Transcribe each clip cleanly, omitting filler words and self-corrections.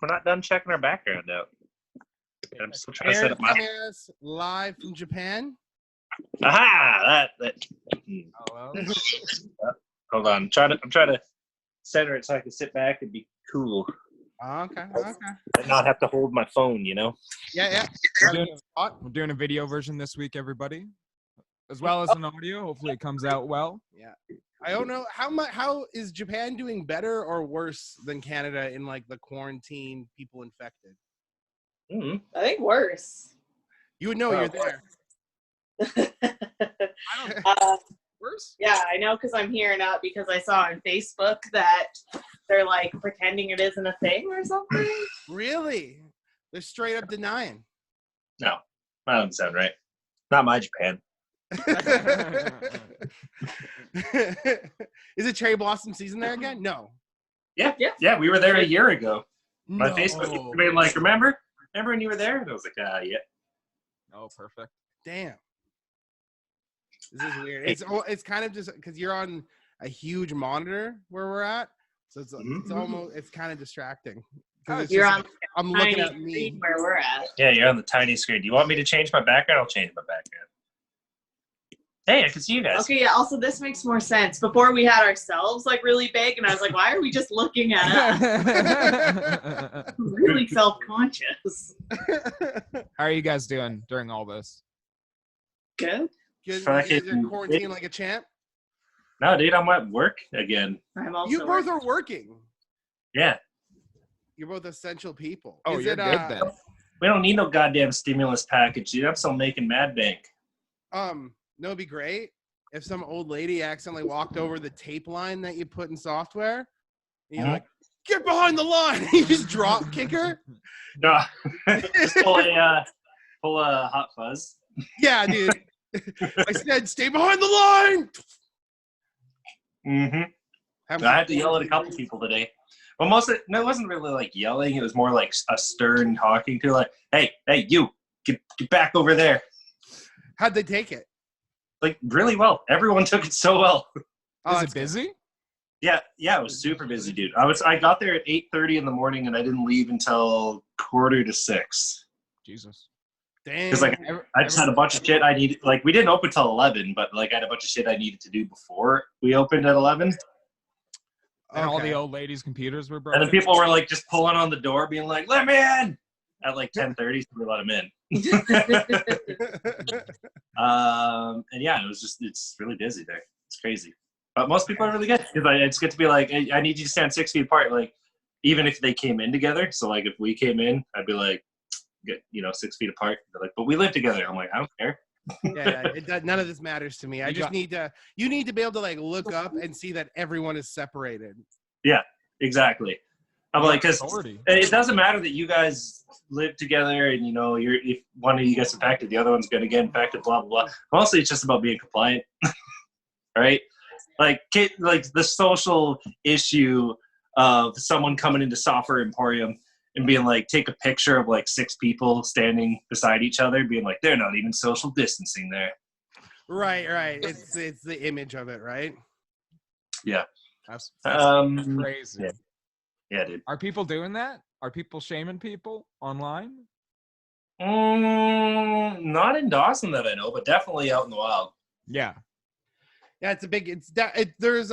not done checking our background out. I'm still trying to set up my. Live from Japan. Aha! That. Hello? Hold on. I'm trying to center it so I can sit back and be cool. Okay. And not have to hold my phone, you know? Yeah. We're doing a video version this week, everybody, as well as an audio. Hopefully it comes out well. Yeah. I don't know how is Japan doing better or worse than Canada in like the quarantine people infected? Mm-hmm. I think worse. You would know you're there. Worse? Yeah, I know because I'm here, not because I saw on Facebook that they're like pretending it isn't a thing or something. Really? They're straight up denying. No, that doesn't sound right. Not my Japan. Is it cherry blossom season there again? No. Yeah, we were there a year ago. My No. Facebook being like, remember when you were there? And I was like, yeah. Oh, perfect. Damn. This is weird. It's kind of just because you're on a huge monitor where we're at, so it's kind of distracting. You're on. I'm looking at me where we're at. Yeah, you're on the tiny screen. Do you want me to change my background? I'll change my background. Hey, I can see you guys. Okay, yeah, also this makes more sense. Before we had ourselves like really big, and I was like, why are we just looking at us? Really self-conscious. How are you guys doing during all this? Good. You're Fucking quarantine like a champ. No, dude, I'm at work again. I'm also. You both are working. Yeah. You're both essential people. Oh, you're good then. We don't need no goddamn stimulus package, dude. I'm still making mad bank. No, it'd be great if some old lady accidentally walked over the tape line that you put in software. And you're like, get behind the line. You just drop kick her. No. Just pull a hot fuzz. Yeah, dude. I said, stay behind the line. Mm-hmm. I had to yell at a couple people today. Well, it wasn't really like yelling. It was more like a stern talking to, like, hey, you, get back over there. How'd they take it? Like, really well. Everyone took it so well. Is it busy? Yeah, it was super busy, dude. I got there at 8:30 in the morning, and I didn't leave until 5:45. Jesus. Damn. Because I just had a bunch of shit I needed. Like, we didn't open till 11, but like I had a bunch of shit I needed to do before we opened at 11. And all the old ladies' computers were broken. And then people were like just pulling on the door, being like, "Let me in!" At like 10:30, so we let them in. And yeah, it's really busy there. It's crazy, but most people are really good because it's good to be like, hey, I need you to stand 6 feet apart. Like, even if they came in together. So like, if we came in, I'd be like, get 6 feet apart. They're like, but we live together. I'm like, I don't care. None of this matters to me. You need to be able to like look up and see that everyone is separated. Yeah, exactly. I'm like, because it doesn't matter that you guys live together and if one of you gets infected, the other one's going to get infected, blah blah blah. Mostly it's just about being compliant. Right? Like the social issue of someone coming into Software Emporium and being like, take a picture of like 6 people standing beside each other, being like, they're not even social distancing there. Right. It's the image of it, right? Yeah. That's crazy. Yeah, dude. Are people doing that? Are people shaming people online? Not in Dawson that I know, but definitely out in the wild. Yeah. Yeah, there's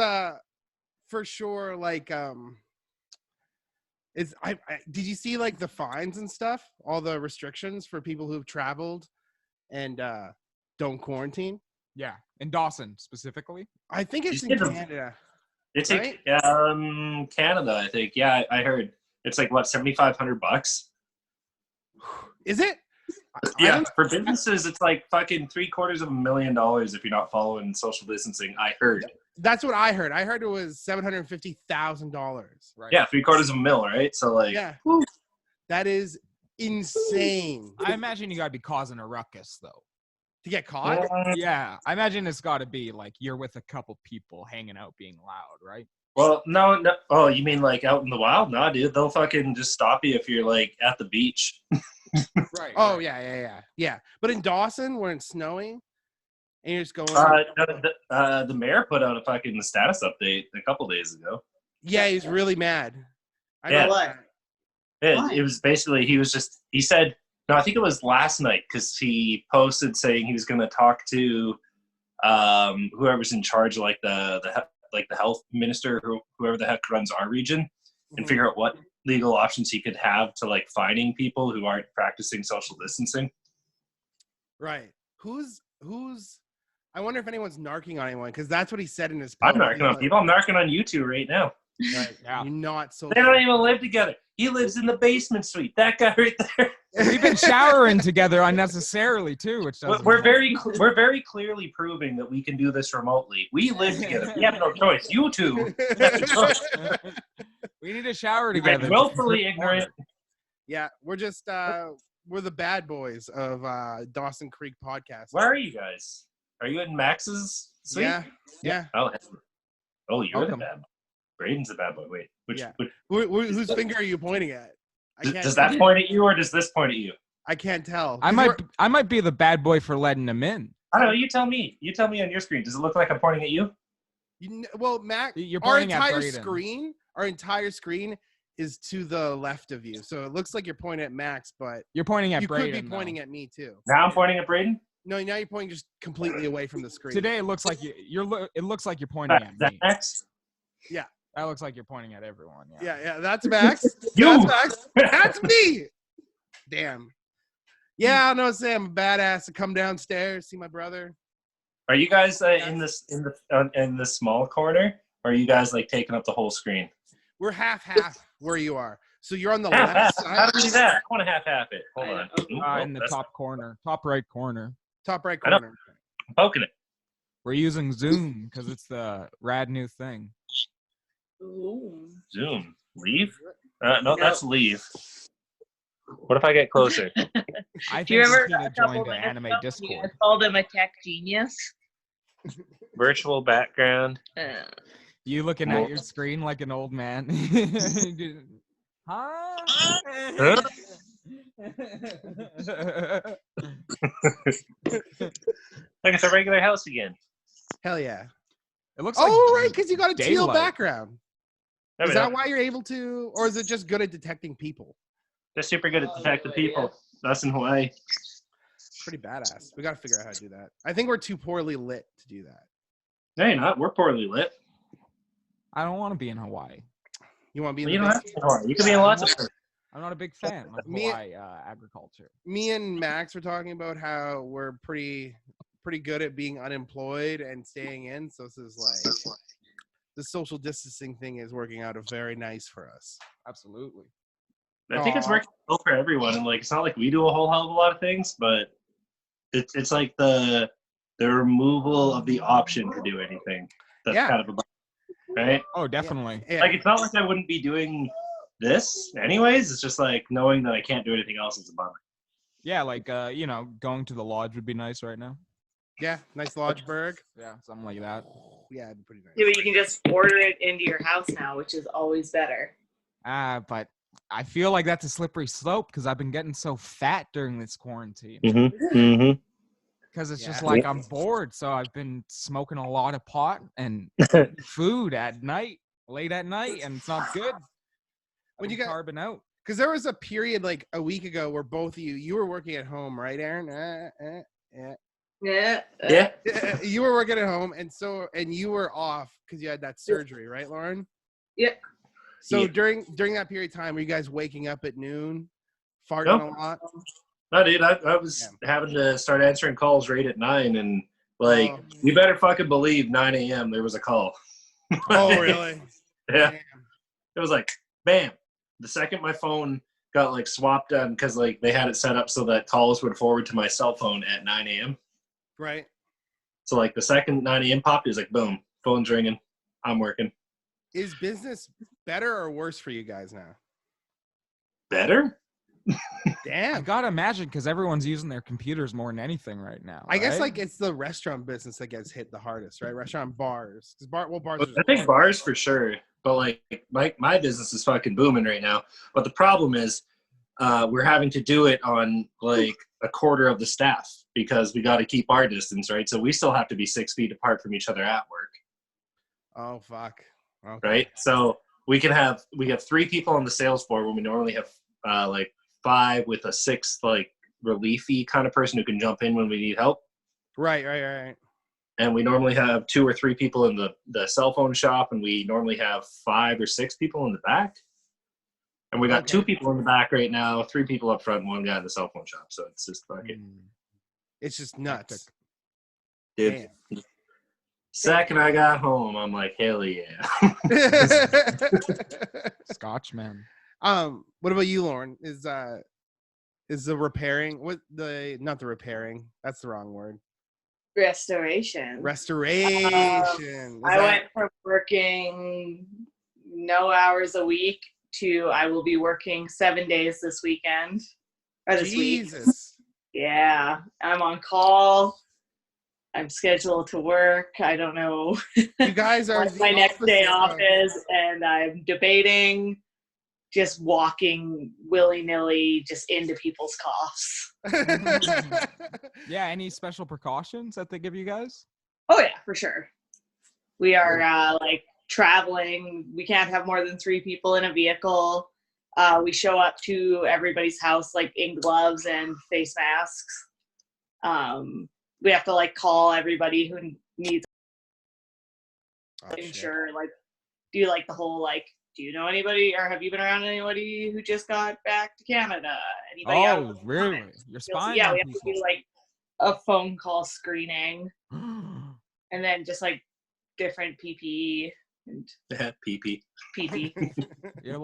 for sure like did you see like the fines and stuff? All the restrictions for people who've traveled and don't quarantine? Yeah. In Dawson specifically? I think it's in Canada. It's right? Canada, I think. Yeah, I heard it's like what, $7,500? Is it? Yeah, for businesses, it's like fucking $750,000 if you're not following social distancing. I heard. That's what I heard. I heard it was $750,000. Right. Yeah, $750,000, right? So like, yeah, that is insane. I imagine you gotta be causing a ruckus though. To get caught? Yeah, I imagine it's got to be like you're with a couple people hanging out being loud, right? Well, no. Oh, you mean like out in the wild? No, dude. They'll fucking just stop you if you're like at the beach. Right. Oh, right. yeah. But in Dawson, when it's snowing, and you're just going. The mayor put out a fucking status update a couple days ago. Yeah, he's really mad. I know what. It was basically, he said, no, I think it was last night, because he posted saying he was going to talk to whoever's in charge of like the health minister, or whoever the heck runs our region, and figure out what legal options he could have to like finding people who aren't practicing social distancing. Right. Who's I wonder if anyone's narking on anyone, because that's what he said in his post. I'm narking on people. I'm narking on you two right now. Right. Yeah. You're not so. They don't even live together. He lives in the basement suite. That guy right there. We've been showering together unnecessarily too, which doesn't. We're very clearly proving that we can do this remotely. We live together. We have no choice. You two have a choice. We need to shower together. Willfully ignorant. Yeah, we're just we're the bad boys of Dawson Creek podcast. Where are you guys? Are you in Max's suite? Yeah. Oh, you're the bad boy. Breydon's the bad boy. Wait, which whose finger are you pointing at? Does that point at you, or does this point at you? I can't tell. I might be the bad boy for letting him in. I don't know. You tell me. You tell me on your screen. Does it look like I'm pointing at you? Well, Mac, you're our pointing entire at Breydon. our entire screen is to the left of you, so it looks like you're pointing at Max, but you're pointing at Breydon. You could be pointing at me too. Now I'm pointing at Breydon. No, now you're pointing just completely away from the screen. Today it looks like it looks like you're pointing at me. Max? Yeah. That looks like you're pointing at everyone. Yeah. That's Max. You. That's Max. That's me. Damn. Yeah, I know. Say I'm a badass to come downstairs, see my brother. Are you guys in the small corner? Or are you guys like taking up the whole screen? We're half where you are. So you're on the half. left side. How do we do that? I want to half it. Hold on. In the top corner, top right corner. Top right corner. I'm poking it. We're using Zoom because it's the rad new thing. Ooh. Zoom. Leave? No, that's leave. What if I get closer? I Do you think remember we a couple joined the minutes anime ago, Discord. I called him a tech genius. Virtual background. You looking at your screen like an old man? Huh? Like it's a regular house again. Hell yeah. It looks like right, because you got a teal daylight. Background. Is that why you're able to, or is it just good at detecting people? They're super good at detecting people. That's in Hawaii. Pretty badass. We got to figure out how to do that. I think we're too poorly lit to do that. No, you're not. We're poorly lit. I don't want to be in Hawaii. You want to be in You the don't have to be in Hawaii. You can be in lots of places. I'm not a big fan of Hawaii agriculture. Me and Max were talking about how we're pretty good at being unemployed and staying in. So this is like the social distancing thing is working out very nice for us. Absolutely. I think it's working well for everyone, and like it's not like we do a whole hell of a lot of things, but it's like the removal of the option to do anything. That's kind of right. Oh, definitely. Yeah. Like it's not like I wouldn't be doing this anyways. It's just like knowing that I can't do anything else is a bummer. Yeah, like going to the lodge would be nice right now. Yeah, nice Lodgeburg. Yeah, something like that. Yeah, it'd be pretty nice. Yeah, but you can just order it into your house now, which is always better. But I feel like that's a slippery slope because I've been getting so fat during this quarantine. Because it's just like I'm bored, so I've been smoking a lot of pot and food at night, late at night, and it's not good. When you got carbon out, because there was a period like a week ago where both of you were working at home, right, Aaron? Yeah. You were working at home, and you were off because you had that surgery, right, Lauren? Yeah. So during that period of time, were you guys waking up at noon, farting a lot? No, dude, I was having to start answering calls right at 9, and like you better fucking believe 9 a.m. there was a call. Oh, really? Yeah. Damn. It was like bam. The second my phone got like swapped on because like they had it set up so that calls would forward to my cell phone at 9 a.m. Right. So like the second 9 a.m. popped, it was like boom, phone's ringing. I'm working. Is business better or worse for you guys now? Better? Damn. I gotta imagine because everyone's using their computers more than anything right now. I guess like it's the restaurant business that gets hit the hardest, right? Restaurant bars. Bars. I think bars for sure, but like my business is fucking booming right now. But the problem is, we're having to do it on like a quarter of the staff because we got to keep our distance, right? So we still have to be 6 feet apart from each other at work. Oh fuck. Okay. Right. So we have 3 people on the sales floor when we normally have like 5 with a 6th like reliefy kind of person who can jump in when we need help. Right. And we normally have 2 or 3 people in the cell phone shop, and we normally have 5 or 6 people in the back. And we got 2 people in the back right now, 3 people up front, and 1 guy in the cell phone shop. So it's just fucking. It's just nuts. Dude. Damn. Second I got home, I'm like, hell yeah. Scotch, man. What about you, Lauren? Is the repairing not the repairing? That's the wrong word. Restoration. I went from working no hours a week to I will be working 7 days this weekend. Or this week. Yeah. I'm on call. I'm scheduled to work. I don't know. You guys are what my next day off is, and I'm debating just walking willy-nilly just into people's coughs. Yeah, any special precautions that they give you guys? Oh yeah, for sure. We are like traveling. We can't have more than 3 people in a vehicle. We show up to everybody's house like in gloves and face masks. We have to like call everybody who needs ensure like do like the whole like, do you know anybody or have you been around anybody who just got back to Canada? Anybody oh, really? You're spying yeah, on we have people. to do like a phone call screening and then just like different PPE and PP. You're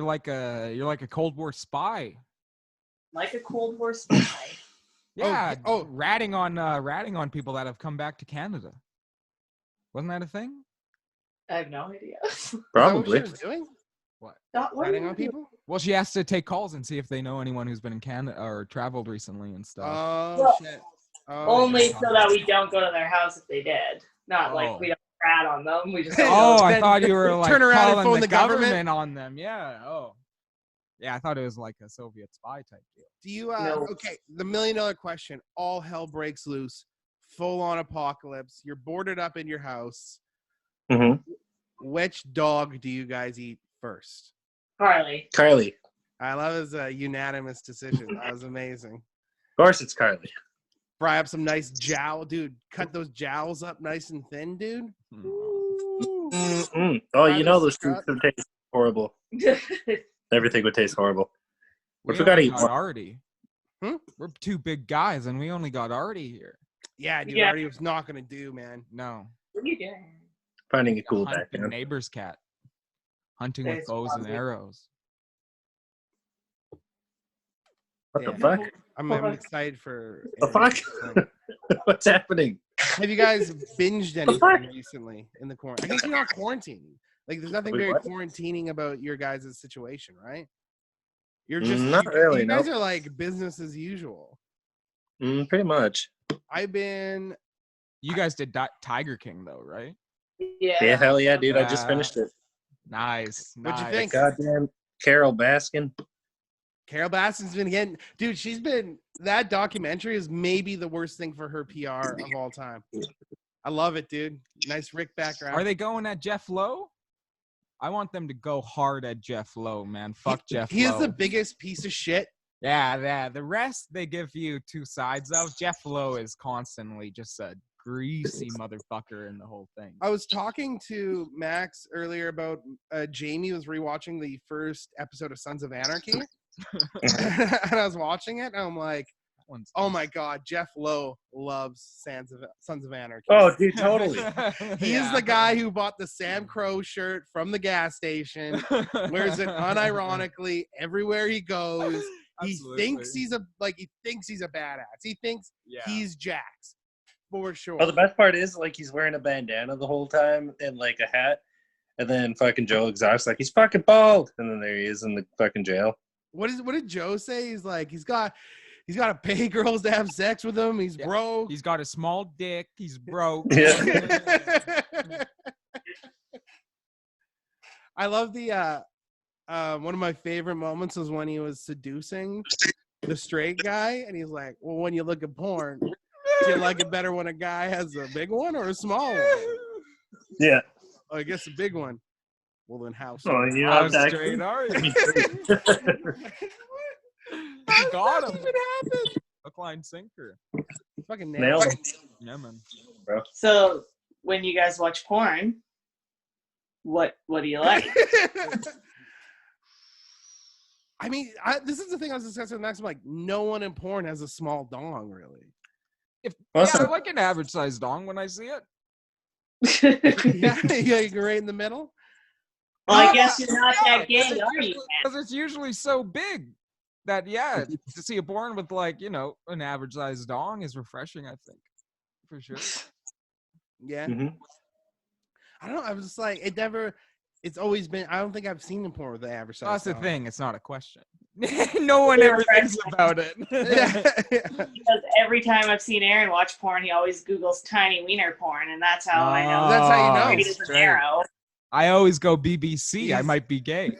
like a Cold War spy. Like a Cold War spy. Yeah. Ratting on people that have come back to Canada. Wasn't that a thing? I have no idea. Probably. Is that what she was doing? What? Ratting on people? Well, she has to take calls and see if they know anyone who's been in Canada or traveled recently and stuff. Oh, shit. Only so that we don't go to their house if they did. Not like we don't rat on them. We just I thought you were like turn around and calling phone the the government on them. Yeah. Oh. Yeah, I thought it was like a Soviet spy type deal. Do you okay, the $1 million question. All hell breaks loose. Full on apocalypse. You're boarded up in your house. Mm-hmm. Which dog do you guys eat first? Carly. I love his unanimous decision. That was amazing. Of course it's Carly. Fry up some nice jowl, dude. Cut those jowls up nice and thin, dude. Oh, you know those foods would taste horrible. Everything would taste horrible. We gotta eat got more. Artie. We're 2 big guys, and we only got Artie here. Yeah, dude. Artie was not gonna do, man. No. What are you doing? Finding a cool back, man. Neighbor's cat. Hunting with bows and arrows. What the fuck? I'm excited for the fuck? What's happening? Have you guys binged anything recently in the quarantine? I guess you're not quarantining. Like, there's nothing very quarantining about your guys' situation, right? You're just not really. You guys are like business as usual. Pretty much. You guys did Tiger King though, right? Yeah, hell yeah, dude. I just finished it. Nice. What'd you think? Goddamn Carol Baskin. Carol Baskin's been getting, dude, that documentary is maybe the worst thing for her PR of all time. I love it, dude. Nice Rick background. Are they going at Jeff Lowe? I want them to go hard at Jeff Lowe, man. Fuck Jeff Lowe. He is the biggest piece of shit. Yeah. The rest, they give you 2 sides of. Jeff Lowe is constantly just a greasy motherfucker in the whole thing. I was talking to Max earlier about Jamie was rewatching the first episode of Sons of Anarchy. And I was watching it, and I'm like, oh my God, Jeff Lowe loves Sons of Anarchy. Oh, dude, totally. He is the guy who bought the Sam Crow shirt from the gas station, wears it unironically everywhere he goes. Absolutely. He thinks he's a badass. He thinks he's Jax. For sure. Well, the best part is like he's wearing a bandana the whole time and like a hat, and then fucking Joe Exhaust's like, he's fucking bald, and then there he is in the fucking jail. What did Joe say? He's like, he's got to pay girls to have sex with him. He's broke. He's got a small dick. He's broke. Yeah. I love the one of my favorite moments was when he was seducing the straight guy, and he's like, well, when you look at porn, do you like it better when a guy has a big one or a small one? Yeah. Oh, I guess a big one. Well, then how Oh, straight? you How know, straight are you? How Got does him. that even happen? Hook, line, sinker. Fucking Nailed nailed him. Yeah, man. Bro. So when you guys watch porn, what do you like? I mean, this is the thing I was discussing with Max. I'm like, no one in porn has a small dong, really. I like an average sized dong when I see it. Yeah, you're right in the middle. Well, I guess you're not that gay, are you? Because it's usually so big that, to see a porn with, like, an average sized dong is refreshing, I think. For sure. Yeah. Mm-hmm. I don't know. I was just like, it's always been, I don't think I've seen a porn with the average size. That's the dong. thing. It's not a question. No one ever thinks about it. Because every time I've seen Aaron watch porn, he always Googles tiny wiener porn, and that's how I know. That's how you know. He doesn't narrow. I always go BBC. I might be gay.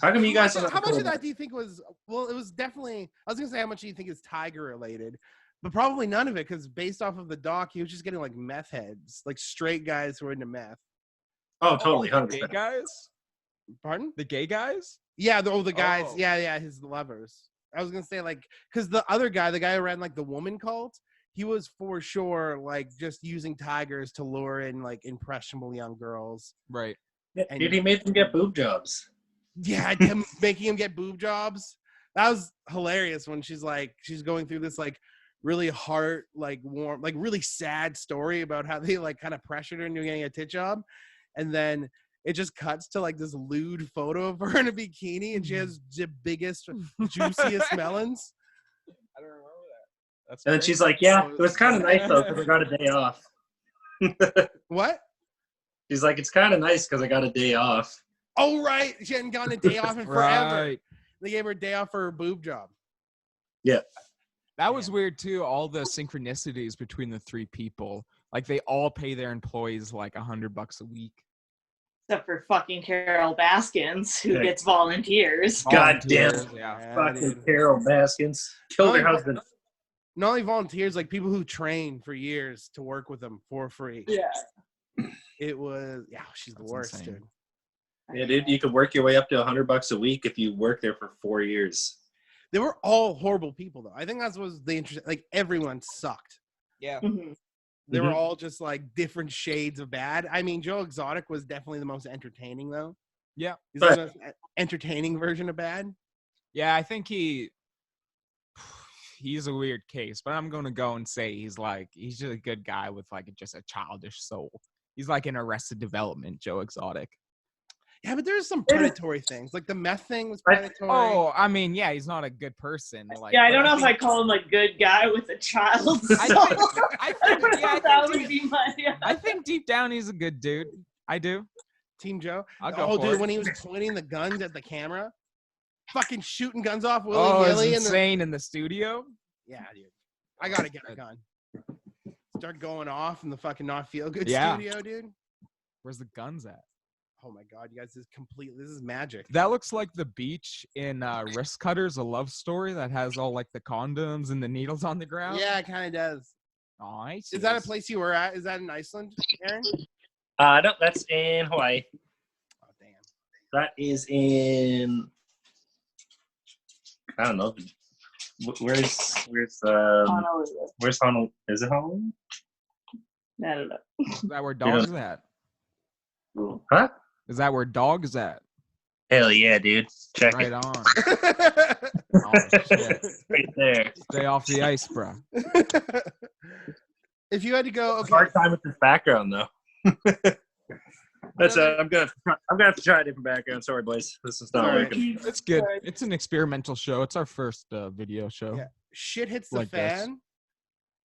How come you guys? How much of that do you think was? Well, it was definitely. I was gonna say how much do you think is Tiger related, but probably none of it because based off of the doc, he was just getting like meth heads, like straight guys who are into meth. Oh, totally, The 100%. gay guys? Pardon? The gay guys? Yeah, the guys. Oh. Yeah, his lovers. I was gonna say like because the other guy, the guy who ran like the woman cult, he was for sure like just using tigers to lure in like impressionable young girls. Right. And Dude, he made them get boob jobs. yeah, him making him get boob jobs. That was hilarious when she's going through this like really heart like warm like really sad story about how they like kind of pressured her into getting a tit job, and then it just cuts to like this lewd photo of her in a bikini and she has the biggest juiciest melons. I don't remember that. That's And then she's like, "Yeah, it was kind of nice though because I got a day off." What? She's like, "It's kind of nice because I got a day off." Oh right, she hadn't gotten a day off in forever. Right. They gave her a day off for her boob job. Yeah. That was weird too. All the synchronicities between the three people, like they all pay their employees like $100 a week. Except for fucking Carol Baskins, who Yeah. gets volunteers. God damn. Volunteers, Yeah. Fucking Carol Baskins killed her husband. Not only volunteers, like people who train for years to work with them for free. Yeah. It was she's the That's worst, insane. dude. Yeah, dude, you could work your way up to $100 a week if you work there for 4 years. They were all horrible people, though. I think that's was the interesting. Like everyone sucked. Yeah. Mhm. They were Mhm. all just like different shades of bad. I mean, Joe Exotic was definitely the most entertaining, though. Yeah. He's But- the most entertaining version of bad. Yeah, I think he's a weird case, but I'm gonna go and say he's just a good guy with like just a childish soul. He's like an Arrested Development Joe Exotic. Yeah, but there's some predatory things. Like the meth thing was predatory. Oh, I mean, yeah, he's not a good person. Like, Yeah, I but don't know if I think- call him a good guy with a child. I so- think, I think, yeah, I that think would be my. I think deep down he's a good dude. I do. Team Joe. I'll go Oh, for dude, it. when he was pointing the guns at the camera, fucking shooting guns off Oh, willy-nilly. it's insane in the studio. Yeah, dude. I gotta get a gun. Start going off in the fucking not feel good Yeah. studio, dude. Where's the guns at? Oh my god, you guys, this is magic. That looks like the beach in Wrist Cutters, a love story that has all like the condoms and the needles on the ground. Yeah, it kind of does. Nice. Is that a place you were at? Is that in Iceland, Aaron? No, that's in Hawaii. Oh damn. That is in. I don't know. Where's Honolulu. where's Honolulu? Is it Honolulu? I don't know. Is that where dogs at? Ooh. Huh? Is that where dogs at? Hell yeah, dude. Check Right it. on. Oh, shit. Right there. Stay off the ice, bro. If you had to go, okay. Hard time with this background though. That's I'm gonna have to try a different background. Sorry, boys. This is not Sorry. working. It's good. It's an experimental show. It's our first video show. Yeah. Shit hits the Like this. fan.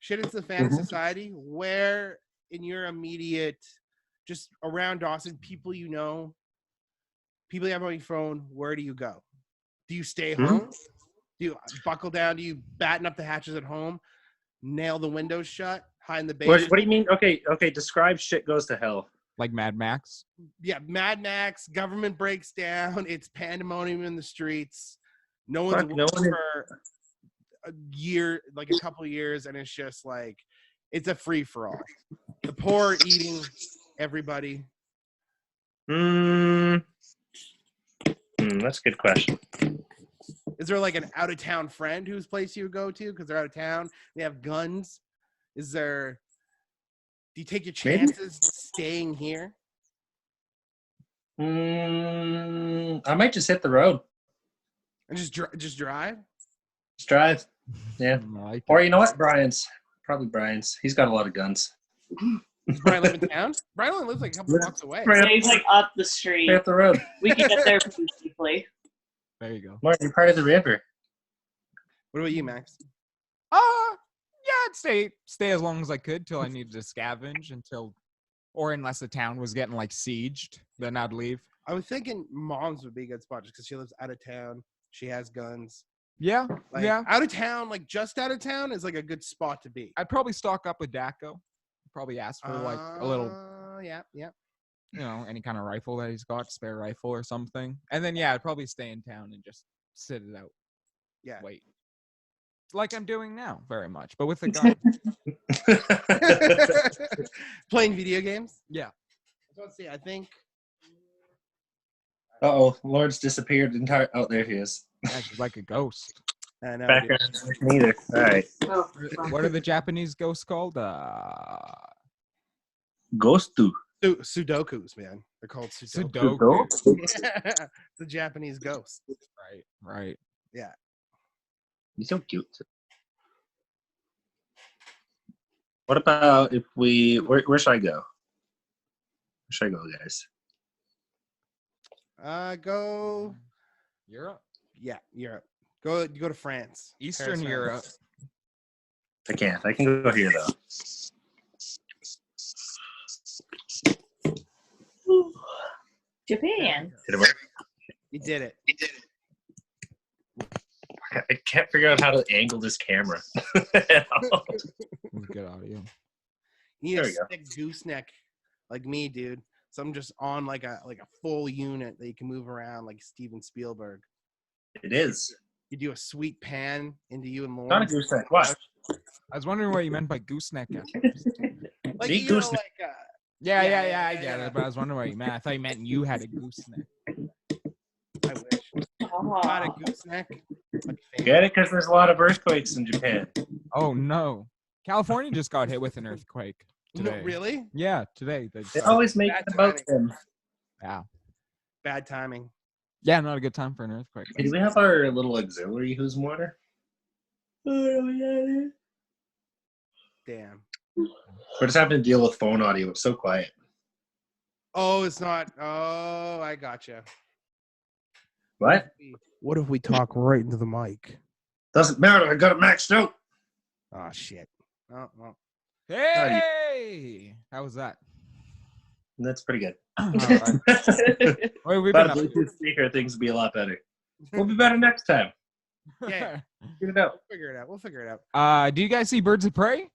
Shit hits the fan in society. Where in your immediate, just around Dawson, people you know, people you have on your phone, where do you go? Do you stay home? Do you buckle down? Do you batten up the hatches at home? Nail the windows shut? Hide in the basement? What do you mean? Okay. Describe shit goes to hell. Like Mad Max. Yeah, Mad Max, government breaks down, it's pandemonium in the streets. No one's Fuck, no working one is- for a year, like a couple years, and it's just like It's a free for all. The poor eating everybody. That's a good question. Is there like an out of town friend whose place you would go to because they're out of town? They have guns. Do you take your chances staying here? I might just hit the road And just drive? Just drive. Yeah. Or you know what? Probably Brian's. He's got a lot of guns. Does Brian live in town? Brian only lives like a couple blocks away. Yeah, he's like up the street. Right up the road. We can get there pretty cheaply. There you go. Martin, you're part of the river. What about you, Max? Yeah, I'd stay as long as I could till I needed to scavenge unless the town was getting like sieged, then I'd leave. I was thinking Mom's would be a good spot just because she lives out of town. She has guns. Yeah, yeah. Out of town, like just out of town, is like a good spot to be. I'd probably stock up with Daco. Probably ask for like a little. Yeah. You know, any kind of rifle that he's got, spare rifle or something. And then I'd probably stay in town and just sit it out. Yeah. Wait. Like I'm doing now, very much, but with a gun. Playing video games? Yeah. Let's see. I think. Uh-oh, Lord's disappeared entire. Oh, there he is. Actually, like a ghost. I know. Background neither. All right. Oh, What are the Japanese ghosts called? Ghostu. Sudokus, man. They're called Sudoku. Sudoku. It's a Japanese ghost. Right. Yeah. He's so cute. What about if we? Where should I go? Where should I go, guys? Go. Europe. Yeah, Europe. Go to France. Eastern Paris, Europe. France. I can't. I can go here though. Japan. Did it work? You did it. I can't figure out how to angle this camera. Good audio. You need There a we go. thick gooseneck like me, dude. So I'm just on like a full unit that you can move around like Steven Spielberg. It is. You do a sweet pan into you and Lauren. Not a gooseneck. What? I was wondering what you meant by gooseneck. Like, Big you know, gooseneck. like, Yeah, I get it. But I was wondering what you meant. I thought you meant you had a gooseneck. I wish. Not a gooseneck. Get it? Because there's a lot of earthquakes in Japan. Oh no, California just got hit with an earthquake today. No, really? Yeah, today. They always make Bad it about timing. them. Yeah. Bad timing. Yeah, not a good time for an earthquake. Hey, do we have our little auxiliary who's water? Oh, yeah. Damn. We're just having to deal with phone audio. It's so quiet. Oh, it's not. Oh, I gotcha. What? What if we talk right into the mic? Doesn't matter. I got it maxed out. Oh, shit. Oh, well. Hey, how was that? That's pretty good. All right. Wait, we've Without been a Bluetooth speaker, things will be a lot better. We'll be better next time. Yeah. Get it out. We'll figure it out. Do you guys see Birds of Prey?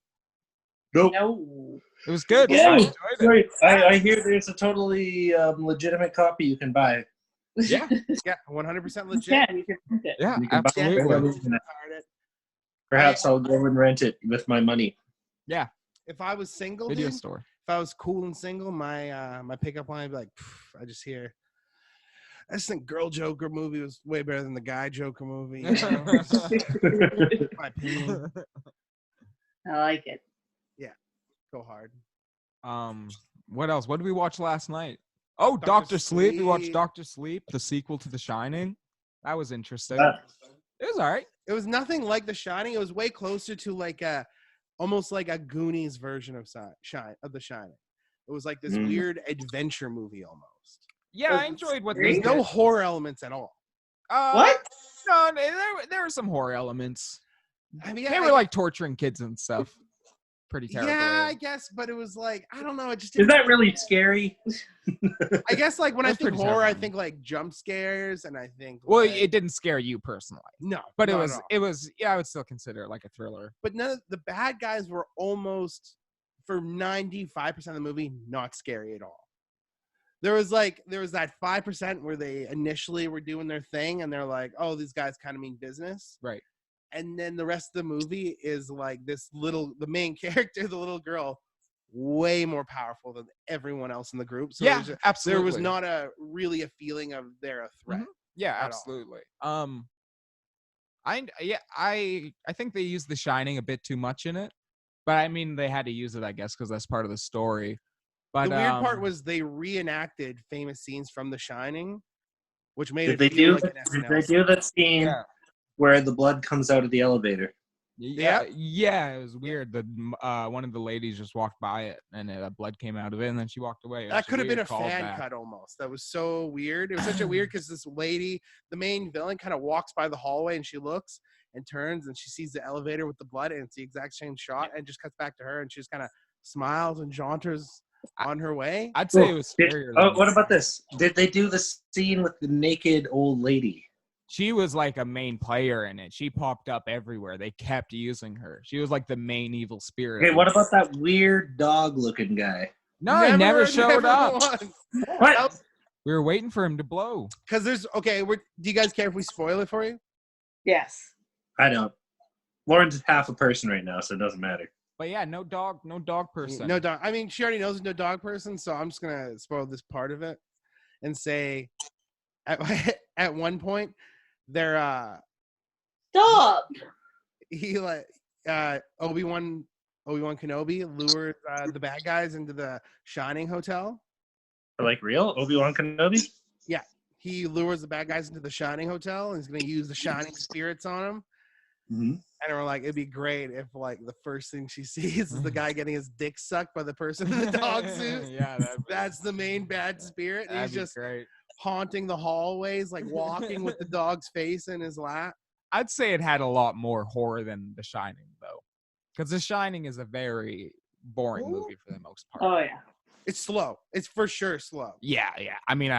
Nope. No. It was good. Yeah. I enjoyed it. Sorry, I hear there's a totally legitimate copy you can buy. Yeah, Yeah, 100% legit. Yeah, you can print it. yeah, You can buy it right absolutely. on the internet. Perhaps I'll go and rent it with my money. Yeah, If I was single, video dude, store. if I was cool and single, my pickup line would be like, I just think Girl Joker movie was way better than the Guy Joker movie. You know? My opinion. I like it. Go hard. What else? What did we watch last night? Oh, Dr. Sleep. We watched Dr. Sleep, the sequel to The Shining. That was interesting. It was all right. It was nothing like The Shining. It was way closer to like almost like a Goonies version of The Shining. It was like this weird adventure movie almost. Yeah, I enjoyed what they There's did. no horror elements at all. What? No, there were some horror elements. I mean, They were like torturing kids and stuff. Pretty terrible. yeah, I guess, but it was like, I don't know. It just Is didn't. that really scary? I guess like when I That's think pretty horror, I terrifying. think like jump scares, and I think Well, like, it didn't scare you personally, no, but not at all. it was. Yeah, I would still consider it like a thriller. But none of the bad guys were almost for 95% of the movie not scary at all. There was that 5% where they initially were doing their thing, and they're like, oh, these guys kind of mean business, Right. And then the rest of the movie is like the main character, the little girl, way more powerful than everyone else in the group. So absolutely. There was not really a feeling of they're a threat. Mm-hmm. Yeah, absolutely. I think they used The Shining a bit too much in it, but I mean they had to use it, I guess, because that's part of the story. But the weird part was they reenacted famous scenes from The Shining, which made Did they do that scene where the blood comes out of the elevator? Yeah, it was weird. One of the ladies just walked by it, and blood came out of it, and then she walked away. That could have been a fan cut almost. That was so weird. It was such a weird because this lady, the main villain, kind of walks by the hallway, and she looks and turns, and she sees the elevator with the blood, and it's the exact same shot, and just cuts back to her, and she just kind of smiles and jaunters on her way. I'd say it was scarier. What about this? Did they do the scene with the naked old lady? She was like a main player in it. She popped up everywhere. They kept using her. She was like the main evil spirit. Okay, what about that weird dog-looking guy? No, he never showed up. What? We were waiting for him to blow. Because do you guys care if we spoil it for you? Yes. I don't. Lauren's half a person right now, so it doesn't matter. But yeah, no dog person. No dog. I mean, she already knows no dog person, so I'm just gonna spoil this part of it and say, at one point, they're stop. He Obi-Wan Kenobi lures the bad guys into the Shining Hotel. Like real Obi-Wan Kenobi? Yeah, he lures the bad guys into the Shining Hotel, and he's gonna use the Shining spirits on them. Mm-hmm. And we're like, it'd be great if like the first thing she sees is the guy getting his dick sucked by the person in the dog suit. Yeah, that's the main bad spirit. And he's just great. Haunting the hallways, like walking with the dog's face in his lap. I'd say it had a lot more horror than The Shining, though, because The Shining is a very boring movie for the most part. Oh yeah, it's slow. It's for sure slow. Yeah. I mean,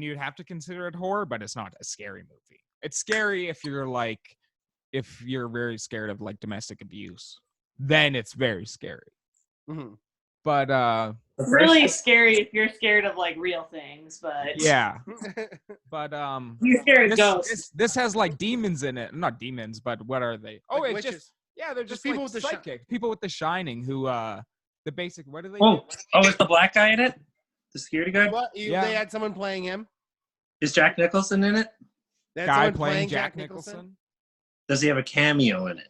you'd have to consider it horror, but it's not a scary movie. It's scary if you're very scared of like domestic abuse, then it's very scary. Mm-hmm. But it's really scary if you're scared of like real things, but yeah. But you're scared of ghosts. This has like demons in it. Not demons, but what are they? Oh, like it's witches. just they're just people like with the psychic people with the Shining who the basic what do they do? Oh, is the black guy in it? The security guard? They had someone playing him. Is Jack Nicholson in it? Guy playing Jack Nicholson? Does he have a cameo in it?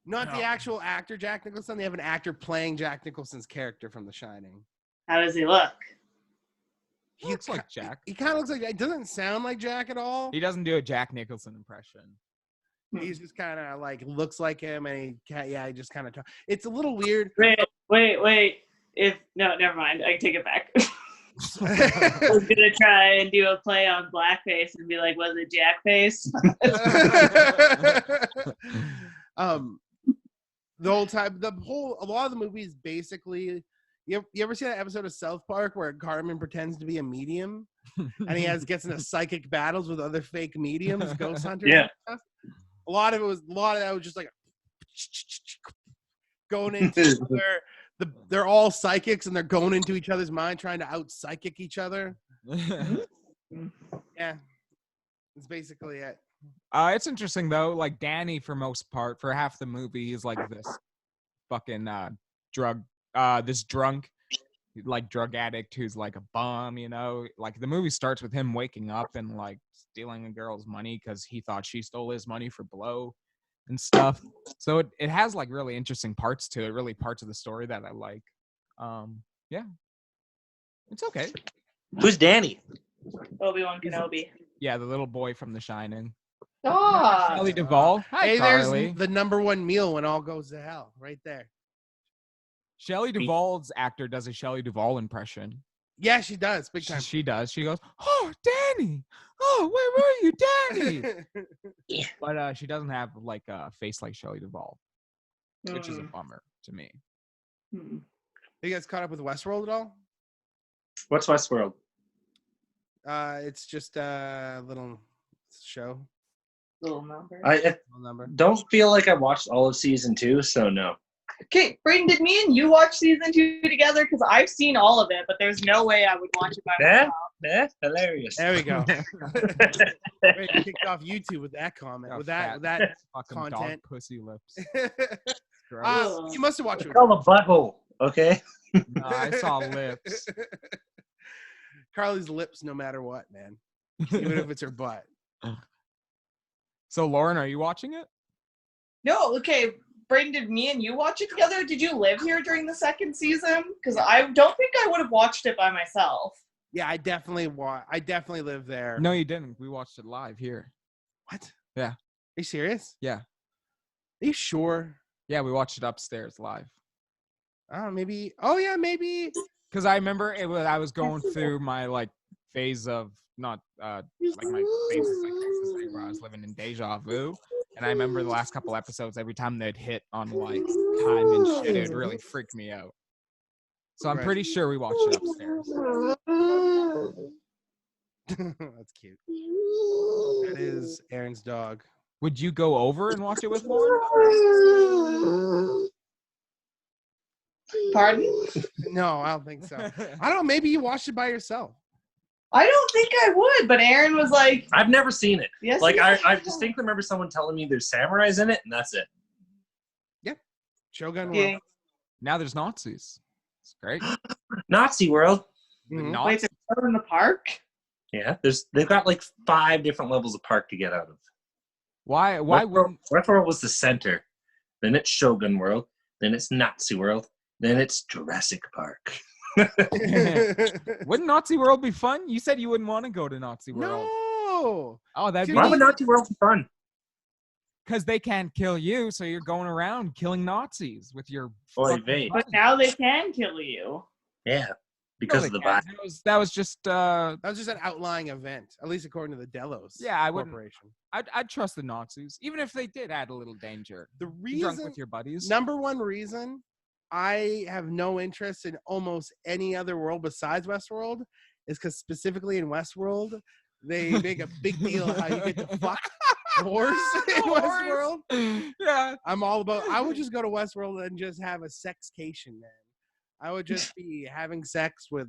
Not the actual actor Jack Nicholson. They have an actor playing Jack Nicholson's character from The Shining. How does he look? He looks like Jack. He kind of looks like Jack. It doesn't sound like Jack at all. He doesn't do a Jack Nicholson impression. He's just kind of like looks like him, and he just kind of. It's a little weird. Wait. Never mind. I take it back. I was gonna try and do a play on blackface and be like, was it Jackface? The whole time, a lot of the movies basically. You ever see that episode of South Park where Cartman pretends to be a medium and he gets into psychic battles with other fake mediums, ghost hunters? Yeah. And stuff? A lot of that was just like going into they're all psychics and they're going into each other's mind trying to out psychic each other. Yeah, that's basically it. It's interesting though. Like Danny, for most part, for half the movie, is like this fucking drunk like drug addict who's like a bum, you know. Like the movie starts with him waking up and like stealing a girl's money because he thought she stole his money for blow and stuff. So it has like really interesting parts to it, really parts of the story that I like. Yeah, it's okay. Who's Danny? Obi-Wan Kenobi. Yeah, the little boy from The Shining. Oh, Shelley Duvall. Hi, Carly. There's the number one meal when all goes to hell, right there. Shelley Duvall's actor does a Shelley Duvall impression. Yeah, she does. Big time. She does. She goes, "Oh, Danny! Oh, where were you, Danny?" Yeah. But she doesn't have like a face like Shelley Duvall, which is a bummer to me. You guys caught up with Westworld at all? What's Westworld? It's just a little show. Little number. I don't feel like I watched all of season 2, so no. Okay, Breydon, did me and you watch season 2 together? Because I've seen all of it, but there's no way I would watch it by myself. Hilarious. There we go. Great, kicked off YouTube with that comment. Oh, with that fucking content. dog pussy lips. You must have watched it. Call a butthole, okay? No, I saw lips. Carly's lips, no matter what, man. Even if it's her butt. So, Lauren, are you watching it? No, okay. Breydon, did me and you watch it together? Did you live here during the second season? Because I don't think I would have watched it by myself. Yeah, I definitely live there. No, you didn't. We watched it live here. What? Yeah. Are you serious? Yeah. Are you sure? Yeah, we watched it upstairs live. Maybe. Oh, yeah, maybe. Because I remember I was going through my phase of my phase where I was living in deja vu, and I remember the last couple episodes. Every time they'd hit on time and shit, it would really freak me out. So I'm pretty sure we watched it upstairs. That's cute. That is Aaron's dog. Would you go over and watch it with Lauren? Pardon? No, I don't think so. I don't know. Maybe you watched it by yourself. I don't think I would, but Aaron was like... I've never seen it. Yes, I distinctly remember someone telling me there's samurais in it, and that's it. Yeah. Shogun Yeah. World. Now there's Nazis. It's great. Nazi world. Mhm. Wait, they're in the park? Yeah, they've got 5 different levels of park to get out of. Why wouldn't Westworld was the center. Then it's Shogun World. Then it's Nazi World. Then it's Jurassic Park. wouldn't Nazi World be fun? You said you wouldn't want to go to Nazi World. No. Oh, that'd be Why would Nazi World be fun? because they can't kill you, so you're going around killing Nazis with your. Oy vey. But now they can kill you. Yeah, because of the vibe. That was just. That was just an outlying event, at least according to the Delos Yeah, I wouldn't. Corporation. I'd trust the Nazis, even if they did add a little danger. The Be drunk reason, with your buddies. number one reason I have no interest in almost any other world besides Westworld is because specifically in Westworld, they make a big deal of how you get to fuck a horse in Westworld. Yeah. I'm all about, I would just go to Westworld and just have a sexcation, man. I would just be having sex with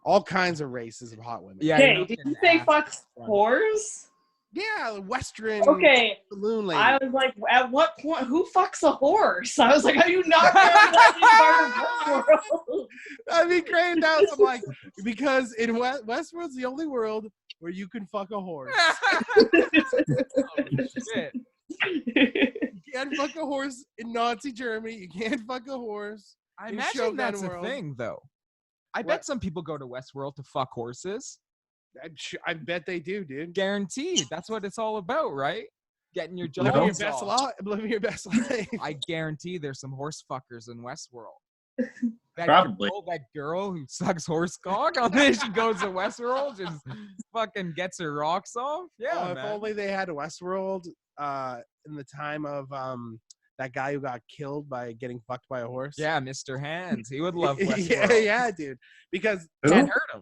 all kinds of races of hot women. Yeah. Okay, did you say fuck whores? Yeah, Western Okay. saloon lady. I was like, at what point, who fucks a horse? I was like, are you not going to let me part of Westworld? That'd be great. Now I'm like, because in Westworld's the only world where you can fuck a horse. Shit. You can't fuck a horse in Nazi Germany. You can't fuck a horse. I in imagine Shogun that's World. a thing, though. I What? bet some people go to Westworld to fuck horses. I bet they do, dude. Guaranteed. That's what it's all about, right? Getting your Living your jobs best off. life. Living your best life. I guarantee there's some horse fuckers in Westworld. Probably. That girl who sucks horse cock on this, she goes to Westworld, just fucking gets her rocks off. Yeah, If man. only they had Westworld in the time of that guy who got killed by getting fucked by a horse. Yeah, Mr. Hands. He would love Westworld. yeah, dude. Because Can't hurt him.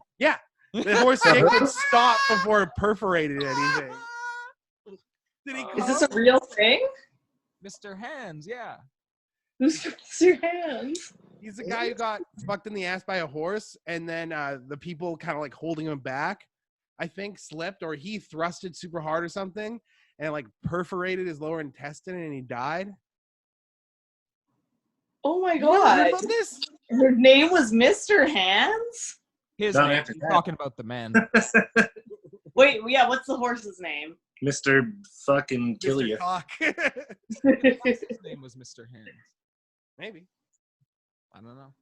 the horse dick would stop before it perforated anything. Did he Is this a real thing? Mr. Hands, yeah. Who's your hands? He's the guy who got fucked in the ass by a horse, and then the people kind of like holding him back, I think, slipped, or he thrusted super hard or something, and like perforated his lower intestine, and he died. Oh my You never heard god. about this? Her name was Mr. Hands? His Not name. after He's that. talking about the man. Wait, yeah, what's the horse's name? Mr. Fucking Kill Mr. You. Cock. His name was Mr. Hands. Maybe. I don't know.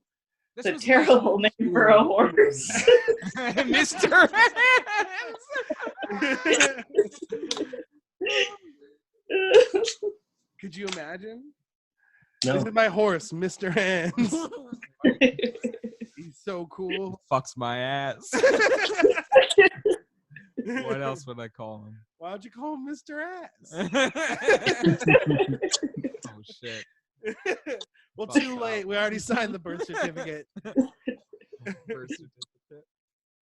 It's a terrible name for a horse. Mr. Hands. Could you imagine? No. This is my horse, Mr. Hands. He's so cool. Fucks my ass. What else would I call him? Why don't you call him Mr. Ass? Oh shit. Well, Fuck too off. late. We already signed the birth certificate. Birth certificate.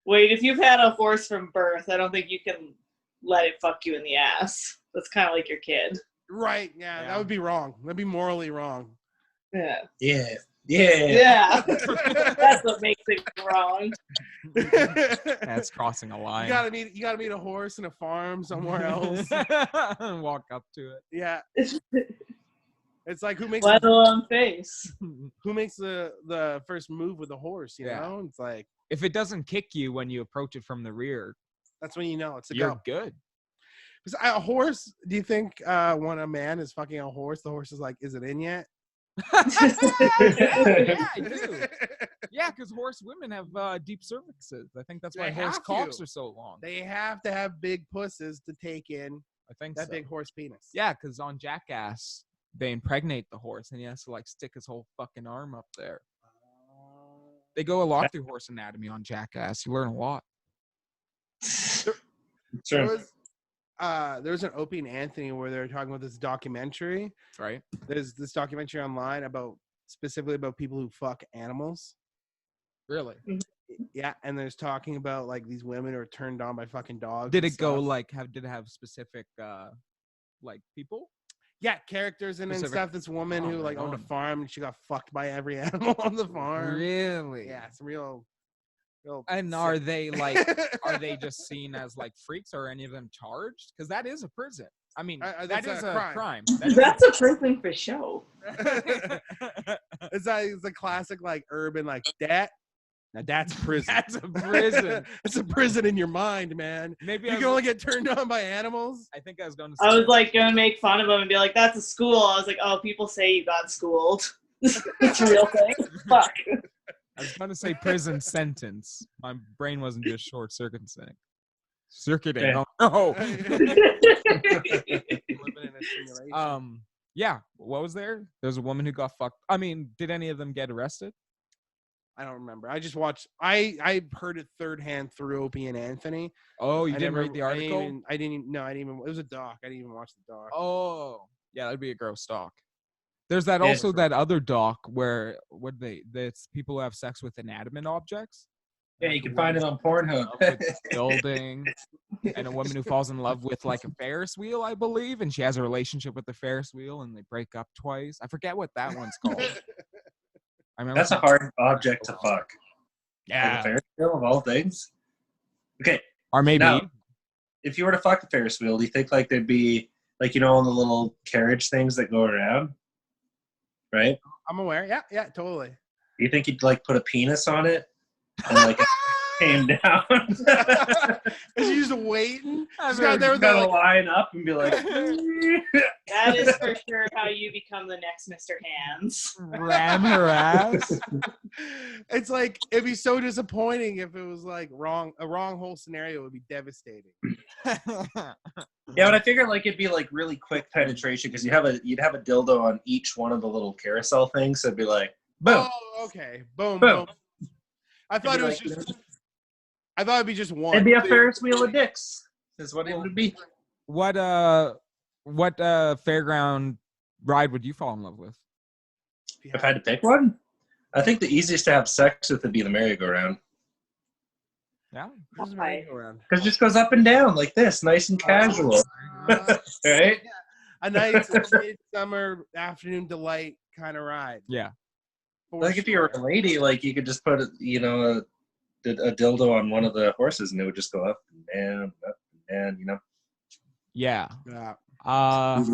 Wait, if you've had a horse from birth, I don't think you can let it fuck you in the ass. That's kind of like your kid. Right. Yeah, Yeah. that would be wrong. That'd be morally wrong. Yeah. Yeah. Yeah. Yeah. That's what makes it wrong. That's crossing a line. You gotta meet a horse in a farm somewhere else. And walk up to it. Yeah. It's like who makes face. Who makes the first move with the horse, you know? It's like if it doesn't kick you when you approach it from the rear, that's when you know it's a you're go. good. Because a horse, do you think when a man is fucking a horse, the horse is like, is it in yet? Yeah, I do. Yeah, because horse women have deep cervixes. I think that's why horse cocks are so long. They have to have big pusses to take in that big horse penis. Yeah, because on Jackass, they impregnate the horse and he has to like stick his whole fucking arm up there. They go a lot through horse anatomy on Jackass. You learn a lot. There was an Opie and Anthony where they were talking about this documentary. Right. There's this documentary online specifically about people who fuck animals. Really? Yeah, and there's talking about like these women who are turned on by fucking dogs. Did it go like did it have specific like people? Yeah, characters and stuff. This woman who like owned a farm and she got fucked by every animal on the farm. Really? Yeah, it's real. And are they like are they just seen as like freaks or are any of them charged? Because that is a prison. I mean, that is a crime. That's a prison for show. It's a classic like urban like that. Now that's prison. That's a prison. It's a prison in your mind, man. Maybe you can only get turned on by animals. I think I was going to say I was like going to make fun of him and be like, that's a school. I was like, oh, people say you got schooled. It's a real thing. Fuck. I was going to say prison sentence. My brain wasn't just short circuiting. Circuiting. Oh. Yeah. What was there? There's a woman who got fucked. I mean, did any of them get arrested? I don't remember. I just watched. I heard it third hand through Opie and Anthony. Oh, you didn't read the article? I didn't even. It was a doc. I didn't even watch the doc. Oh, yeah, that'd be a gross doc. There's that other doc where it's people who have sex with inanimate objects. Yeah, you can find it on Pornhub. Building, and a woman who falls in love with like a Ferris wheel, I believe, and she has a relationship with the Ferris wheel, and they break up twice. I forget what that one's called. That's a hard object to fuck. Yeah. Like a Ferris wheel of all things. Okay. Or maybe. Now, if you were to fuck a Ferris wheel, do you think like there'd be like, you know, on the little carriage things that go around? Right? I'm aware. Yeah, totally. Do you think you'd like put a penis on it? And like it came down? Is she just waiting? She's gotta line up and be like, that is for sure how you become the next Mr. Hands. Ram her ass. It's like it'd be so disappointing if it was like wrong. A wrong whole scenario would be devastating. Yeah, but I figured like it'd be like really quick penetration because you'd have a dildo on each one of the little carousel things. So it'd be like boom. Oh, okay. Boom. I thought I thought it'd be just one. It'd be a Ferris wheel of dicks. Is what it would be. What fairground ride would you fall in love with? If I had to pick one, I think the easiest to have sex with would be the merry-go-round. Yeah, because it just goes up and down like this, nice and casual. Right? Yeah. A nice midsummer afternoon delight kind of ride. Yeah. Like if you're a lady, like you could just put a dildo on one of the horses and it would just go up and down, you know. Yeah. Or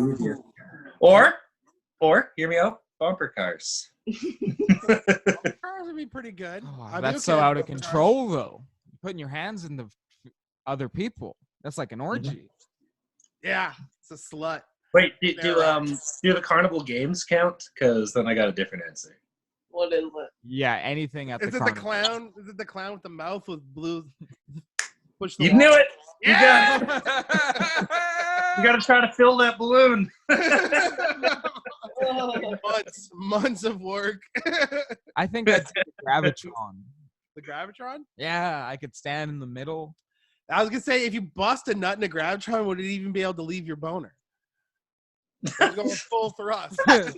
hear me out, bumper cars. Cars would be pretty good. Oh, that's so out of control though. Putting your hands in the other people. That's like an orgy. Yeah, it's a slut. Wait, do the carnival games count? Because then I got a different answer. What is it? Yeah, anything at the carnival. Is it the clown with the mouth with blue? Push You knew it. Yeah. You got it. You got to try to fill that balloon. months of work. I think that's the Gravitron. The Gravitron? Yeah, I could stand in the middle. I was gonna say, if you bust a nut in a Gravitron, would it even be able to leave your boner? It's going full thrust. Well,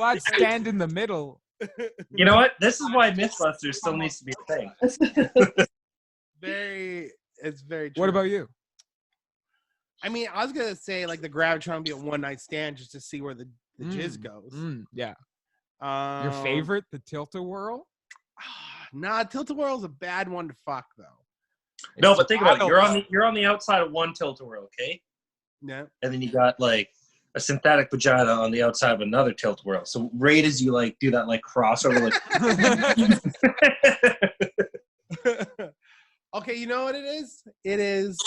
I'd stand in the middle. You know what? This is why Mythbusters still needs to be a thing. It's very true. What about you? I mean, I was gonna say like the Gravitron would be a one-night stand just to see where the jizz goes. Yeah. Your favorite, the Tilt-A-Whirl? Nah, tilt-a-whirl's a bad one to fuck though. No, but think about it. You're on the outside of one tilt-a-whirl, okay? Yeah. And then you got like a synthetic vagina on the outside of another tilt-a-whirl. So right as you like do that like crossover, like. Okay, you know what it is? It is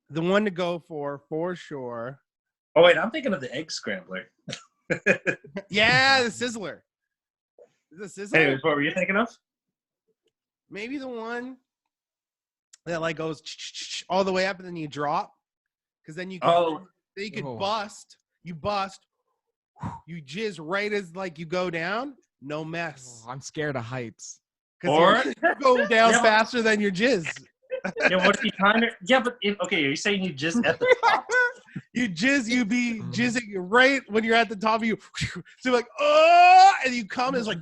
the one to go for sure. Oh wait, I'm thinking of the egg scrambler. Yeah, the sizzler. Is the sizzler? Hey, what were you thinking of? Maybe the one that like goes all the way up and then you drop, because then you can bust. You bust. You jizz right as like you go down. No mess. I'm scared of heights. Or you go down faster than your jizz. Yeah, what if you time it? Yeah, but are you saying you jizz at the top? You be jizzing right when you're at the top of you. So like, oh, and you come, and it's like.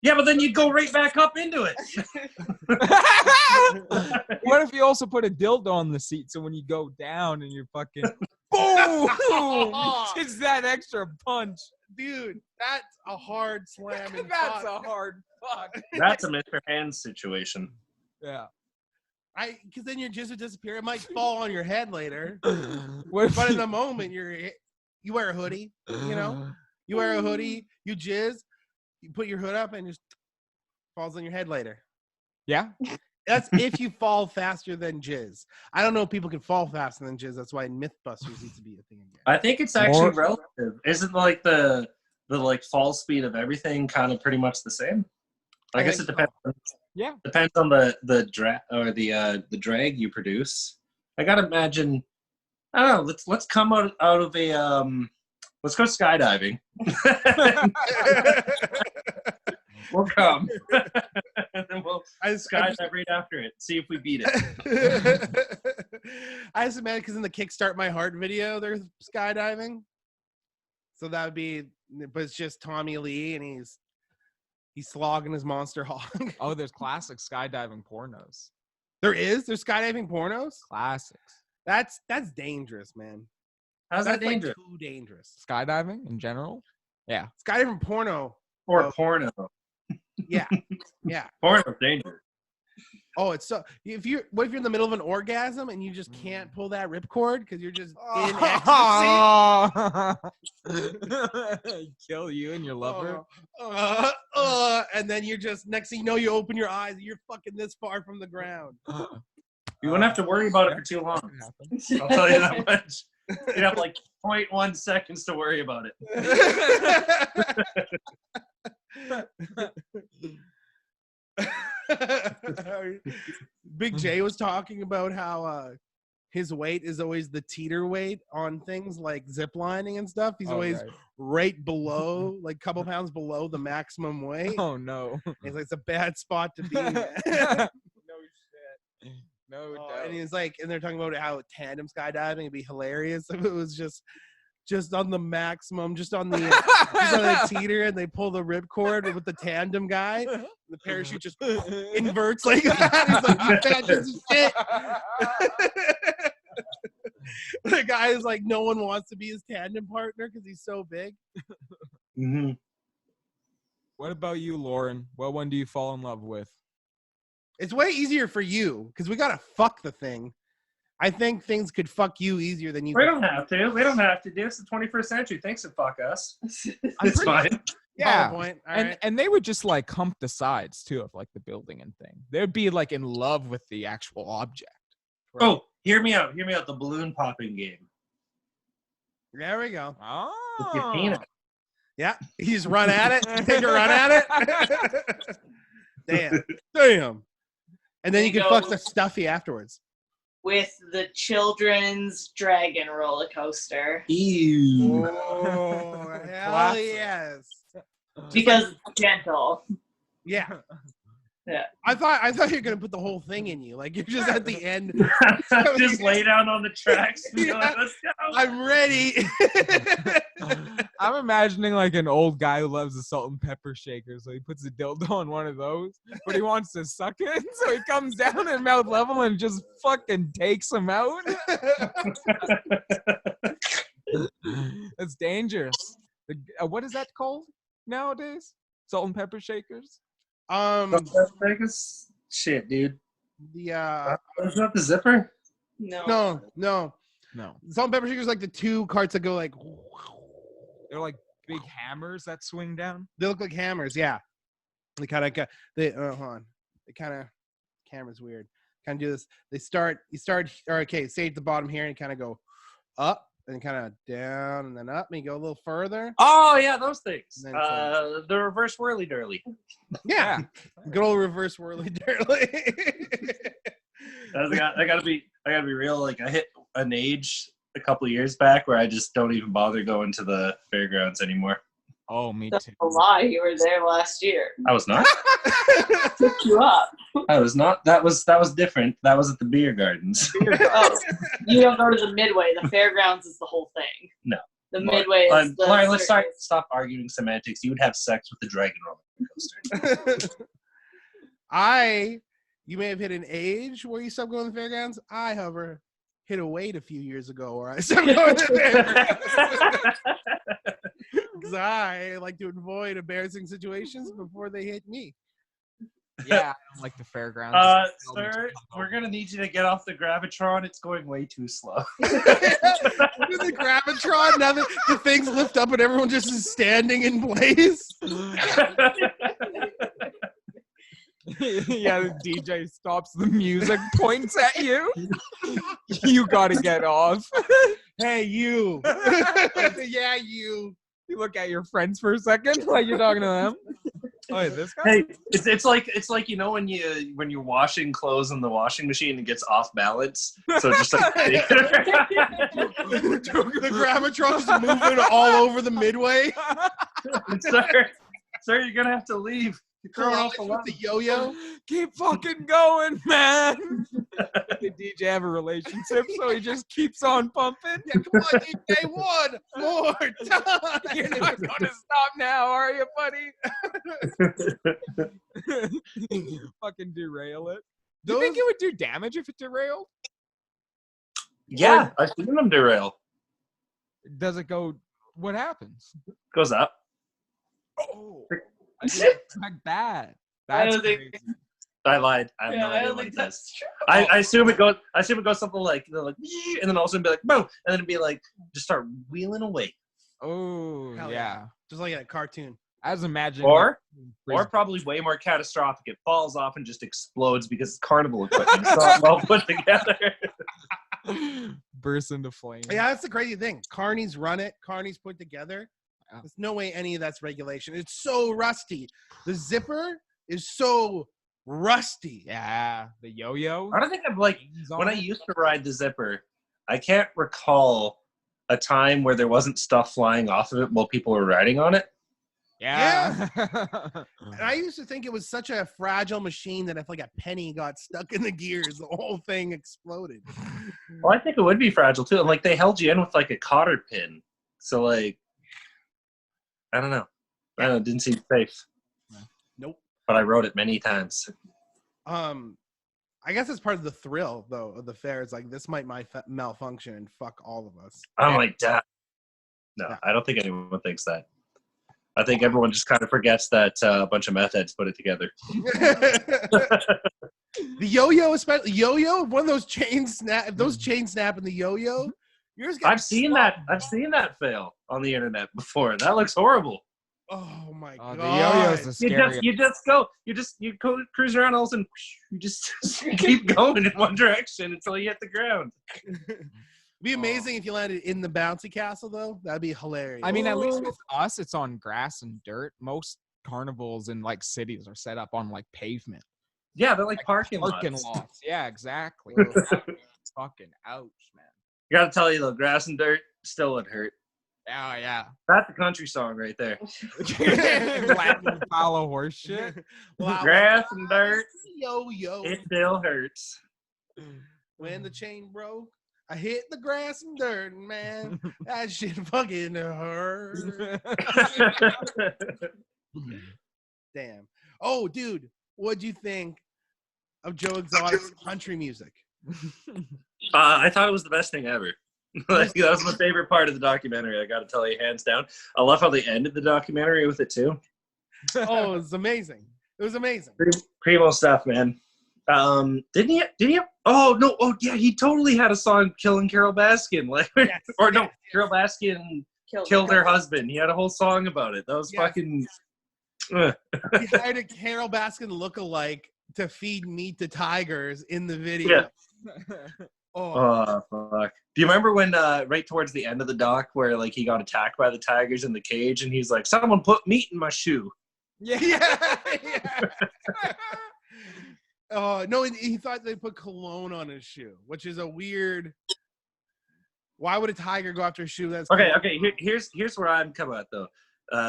Yeah, but then you go right back up into it. What if you also put a dildo on the seat so when you go down and you're fucking boom, it's that extra punch, dude? That's a hard slam. That's a hard fuck. That's a Mr. Hands situation. Yeah. Because then your jizz would disappear. It might fall on your head later. But in the moment, you wear a hoodie. You know, you wear a hoodie. You jizz. You put your hood up and just falls on your head later. Yeah. That's if you fall faster than jizz. I don't know if people can fall faster than jizz. That's why Mythbusters needs to be a thing again. I think it's actually relative. Isn't like the like fall speed of everything kind of pretty much the same? I guess it depends. Yeah. Depends on the drag or the drag you produce. I gotta imagine. I don't know. Let's come out of a let's go skydiving. We'll come. And then we'll skydive right after it. See if we beat it. I just imagine because in the Kickstart My Heart video, they're skydiving. So that would be, but it's just Tommy Lee and he's slogging his monster hog. Oh, there's classic skydiving pornos. There's skydiving pornos? Classics. That's dangerous, man. How's that dangerous? Like too dangerous. Skydiving in general? Yeah. Skydiving porno. Or porno. Yeah. Yeah. Porno's dangerous. Oh, it's so. What if you're in the middle of an orgasm and you just can't pull that ripcord because you're just in ecstasy? Kill you and your lover. And then you're just, next thing you know, you open your eyes and you're fucking this far from the ground. You wouldn't have to worry about it for too long. I'll tell you that much. You'd have like 0.1 seconds to worry about it. Big J was talking about how his weight is always the teeter weight on things like zip lining and stuff. He's always right below, like a couple pounds below the maximum weight. Oh no. He's like, it's a bad spot to be. No shit. No doubt. And he's like, and they're talking about how tandem skydiving would be hilarious if it was just on the maximum, just on the teeter, and they pull the ripcord with the tandem guy. The parachute just inverts like that. He's like, you fat piece of shit. The guy is like, no one wants to be his tandem partner because he's so big. Mm-hmm. What about you, Lauren? What one do you fall in love with? It's way easier for you because we gotta fuck the thing. I think things could fuck you easier than you. We don't have to. We don't have to do. It's the 21st century. Thanks to fuck us. It's fine. Yeah. Point. And they would just like hump the sides too of like the building and thing. They'd be like in love with the actual object. Right? Oh, hear me out. Hear me out. The balloon popping game. There we go. With your peanut. Yeah. You just run at it. You take a run at it. Damn. And then you can fuck the stuffy afterwards. With the children's dragon roller coaster. Ew. Oh, hell yes. Because it's gentle. Yeah. Yeah. I thought you were gonna put the whole thing in you. Like you're just at the end. Just lay down on the tracks. Yeah. Like, let's go. I'm ready. I'm imagining like an old guy who loves the salt and pepper shaker, so he puts a dildo on one of those, but he wants to suck it, so he comes down at mouth level and just fucking takes him out. That's dangerous. What is that called nowadays? Salt and pepper shakers? Las Vegas? Shit, dude. Is that the zipper? No. Salt and pepper shakers like the two carts that go like. They're like big hammers that swing down. They look like hammers. Yeah. They kind of hold on. They kind of camera's weird. Kind of do this. You start. Okay, say at the bottom here and kind of go up and kind of down and then up and you go a little further. Oh yeah, those things. The reverse whirly dirly. Yeah. Good old reverse whirly dirly. I gotta be real. Like I hit an age a couple of years back where I just don't even bother going to the fairgrounds anymore. Oh, me That's too. a lie. You were there last year. I was not. Picked you up. I was not. That was different. That was at the beer gardens. Oh, you don't go to the Midway. The fairgrounds is the whole thing. No. The Midway is the Lauren, let's circus. stop arguing semantics. You would have sex with the dragon roller coaster. You may have hit an age where you stopped going to the fairgrounds. I, however, hit a weight a few years ago where I stopped going to the fairgrounds. Because I like to avoid embarrassing situations before they hit me. Yeah, I don't like the fairgrounds. Sir, we're gonna need you to get off the Gravitron. It's going way too slow. The Gravitron, now the things lift up and everyone just is standing in place. Yeah, the DJ stops the music, points at you. You gotta get off. Hey, you. Yeah, you. You look at your friends for a second, like you're talking to them. Oh, yeah, this guy. Hey, it's like you know when you're washing clothes in the washing machine, it gets off balance. So just like the Gravitron's moving all over the Midway. Sir, you're gonna have to leave. You're throwing off the yo-yo. Keep fucking going, man. The DJ have a relationship, so he just keeps on pumping. Yeah, come on, DJ, one more time. You're not gonna stop now, are you, buddy? Fucking derail it. Do you think it would do damage if it derailed? Yeah, I've seen them derail. Does it go? What happens? Goes up. Oh, I didn't expect that. That's crazy. I lied. I have no idea what it does. I assume it goes. Something like, and then all of a sudden be like boom, and then it'd be like just start wheeling away. Oh yeah, just like a cartoon. I was imagining. Or probably way more catastrophic. It falls off and just explodes because it's carnival equipment. It's not well put together. Bursts into flames. Yeah, that's the crazy thing. Carnies run it. Carnies put together. There's no way any of that's regulation. It's so rusty. The zipper is so rusty. Yeah, the yo-yo. I don't think when I used to ride the zipper, I can't recall a time where there wasn't stuff flying off of it while people were riding on it. Yeah. And I used to think it was such a fragile machine that if like a penny got stuck in the gears, the whole thing exploded. Well, I think it would be fragile too. And like they held you in with like a cotter pin. So like, I don't know. It didn't seem safe. Nope. But I rode it many times. I guess it's part of the thrill, though, of the fair. It's like, this might malfunction and fuck all of us. I'm like, no, I don't think anyone thinks that. I think everyone just kind of forgets that a bunch of meth heads put it together. The yo-yo, especially yo-yo, one of those chains snap. If those chains snap in the yo-yo, I've seen that fail on the internet before. That looks horrible. Oh my god! The yo-yo is the scariest. You cruise around, all of a sudden, you just keep going in one direction until you hit the ground. It'd be amazing if you landed in the bouncy castle, though. That'd be hilarious. I mean, at least with us, it's on grass and dirt. Most carnivals in like cities are set up on like pavement. Yeah, they're like parking lots. Yeah, exactly. Fucking ouch, man. I gotta tell you though, grass and dirt still would hurt. Oh yeah. That's a country song right there. Latin pile of horse shit. Grass and dirt. Yo. It still hurts. When the chain broke, I hit the grass and dirt, man. That shit fucking hurt. Damn. Oh, dude, what'd you think of Joe Exotic's country music? I thought it was the best thing ever. Like, that was my favorite part of the documentary. I got to tell you, hands down. I love how they ended the documentary with it too. Oh, it's amazing. It was amazing. Primo stuff, man. Didn't he? Oh no! Oh yeah, he totally had a song killing Carol Baskin. Like, Yes, or no, yes. Carol Baskin killed her husband. He had a whole song about it. That was fucking. He hired a Carol Baskin lookalike to feed meat to tigers in the video. Yeah. Oh fuck! Do you remember when right towards the end of the doc where like he got attacked by the tigers in the cage and he's like, "Someone put meat in my shoe." Yeah. Oh no! He thought they put cologne on his shoe, which is a weird. Why would a tiger go after a shoe? That's okay. Here's where I'm coming at though.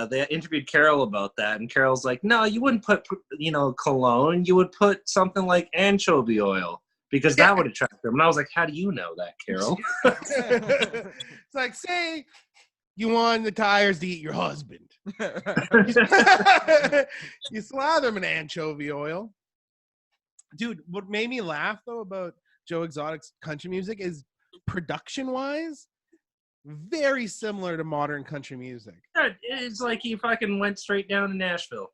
They interviewed Carol about that, and Carol's like, "No, you wouldn't put cologne. You would put something like anchovy oil because that would attract them." And I was like, "How do you know that, Carol?" It's like, say you want the tigers to eat your husband. You slather them in anchovy oil. Dude, what made me laugh though about Joe Exotic's country music is production-wise, very similar to modern country music. It's like he fucking went straight down to Nashville.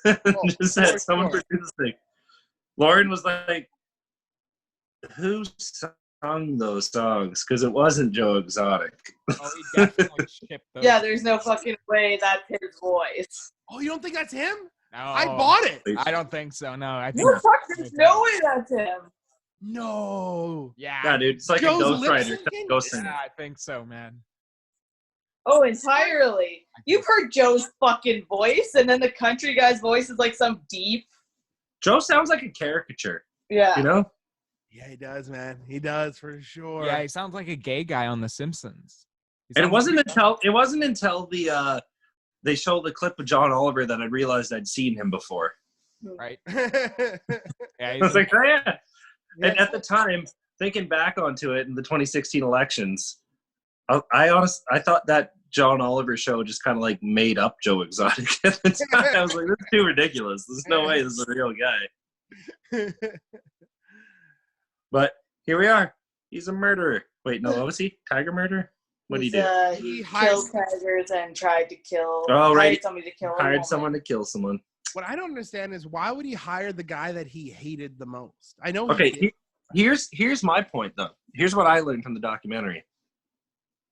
Oh, just said someone produced this thing. Lauren was like, "Who sung those songs?" Because it wasn't Joe Exotic. Oh, he definitely shipped those. Yeah, there's no fucking way that's his voice. Oh, you don't think that's him? No, I bought it. I don't think so. No, I think. No, fuck, there's no way that's him. No. Yeah, dude, it's like Joe's a ghostwriter. lip-syncing? Ghost singer. Yeah, I think so, man. Oh, entirely. You've heard Joe's fucking voice, and then the country guy's voice is like some deep. Joe sounds like a caricature. Yeah. You know? Yeah, he does, man. He does for sure. Yeah, he sounds like a gay guy on The Simpsons. And it wasn't until the they showed the clip of John Oliver that I realized I'd seen him before. Right. Yeah, Yeah, I was like, oh yeah. And at the time, thinking back onto it in the 2016 elections, I thought that John Oliver show just kind of like made up Joe Exotic at the time. I was like, this is too ridiculous. There's no way this is a real guy. But here we are. He's a murderer. Wait, no, what was he? Tiger murderer? What did he do? He killed tigers and tried to kill. Oh, right. Hired somebody to kill. Hired someone to kill someone. What I don't understand is why would he hire the guy that he hated the most? I know. Okay, here's my point though. Here's what I learned from the documentary.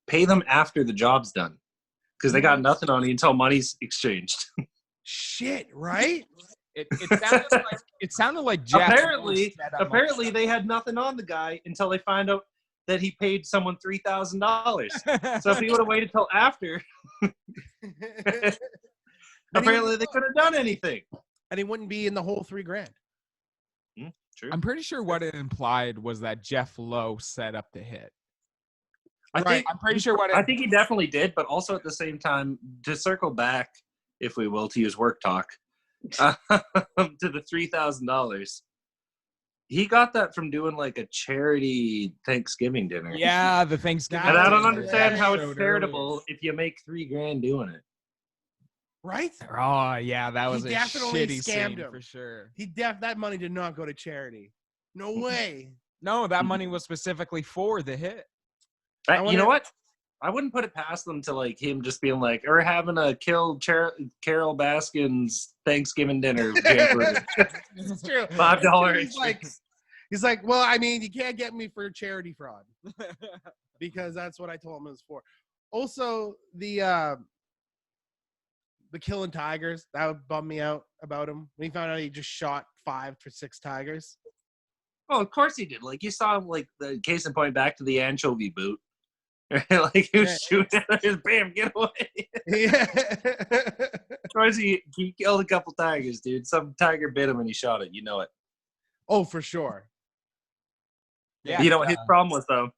Pay them after the job's done, because they got nothing on you until money's exchanged. Shit, right? It sounded like Jeff. Apparently, they had nothing on the guy until they find out that he paid someone $3,000. So if he would have waited till after, apparently they couldn't have done anything. And he wouldn't be in the whole $3,000. True. I'm pretty sure what it implied was that Jeff Lowe set up the hit. I'm pretty sure I think he definitely did, but also at the same time, to circle back, if we will, to use work talk, to the $3,000. He got that from doing like a charity Thanksgiving dinner. Yeah, the Thanksgiving. And I don't understand how it's charitable if you make $3,000 doing it. Right? Oh yeah, that was He a definitely shitty scammed scene him. for sure. That money did not go to charity. No way. No, that money was specifically for the hit. You know what? I wouldn't put it past them to like him just being like, or having a kill Carol Baskin's Thanksgiving dinner. It's true. $5. He's like, well, I mean, you can't get me for charity fraud because that's what I told him it was for. Also, the killing tigers, that would bum me out about him. When he found out he just shot 5 or 6 tigers. Oh, of course he did. Like you saw him, like the case in point back to the anchovy boot. Like he was shooting at him, bam, get away. Yeah. Of course he killed a couple tigers, dude. Some tiger bit him and he shot it. You know it. Oh, for sure. Yeah. You know what his problem was though?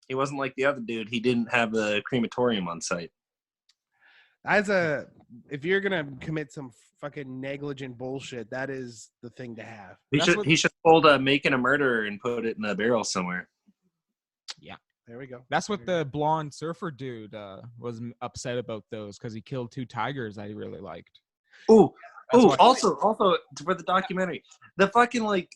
He wasn't like the other dude. He didn't have the crematorium on site. If you're gonna commit some fucking negligent bullshit, that is the thing to have. He should hold Making a Murderer and put it in a barrel somewhere. Yeah. There we go. That's what the blonde surfer dude was upset about those because he killed 2 tigers I really liked. Also for the documentary, the fucking like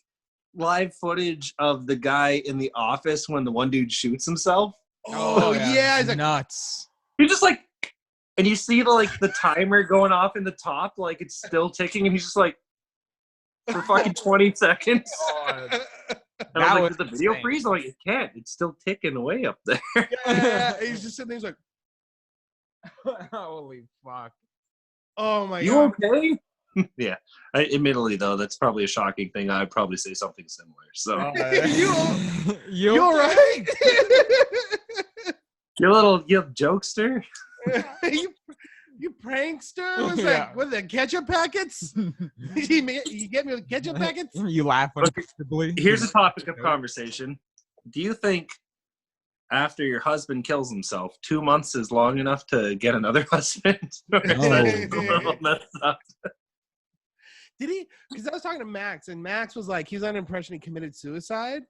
live footage of the guy in the office when the one dude shoots himself. Oh yeah, he's like, nuts. You're just like, and you see the timer going off in the top, like it's still ticking, and he's just like, for fucking 20 seconds. God. And I was like, did the video freeze? Like, it can't. It's still ticking away up there. Yeah, he's just sitting there. He's like, holy fuck. oh my You God. okay? Yeah. Admittedly, though, that's probably a shocking thing. I'd probably say something similar. So You all right? you jokester. you prankster? Was like, what are the ketchup packets? you get me with ketchup packets? You laugh uncomfortably. Here's a topic of conversation. Do you think after your husband kills himself, 2 months is long enough to get another husband? Or is that just a little messed up? Did he? Because I was talking to Max, and Max was like, he was under the impression he committed suicide.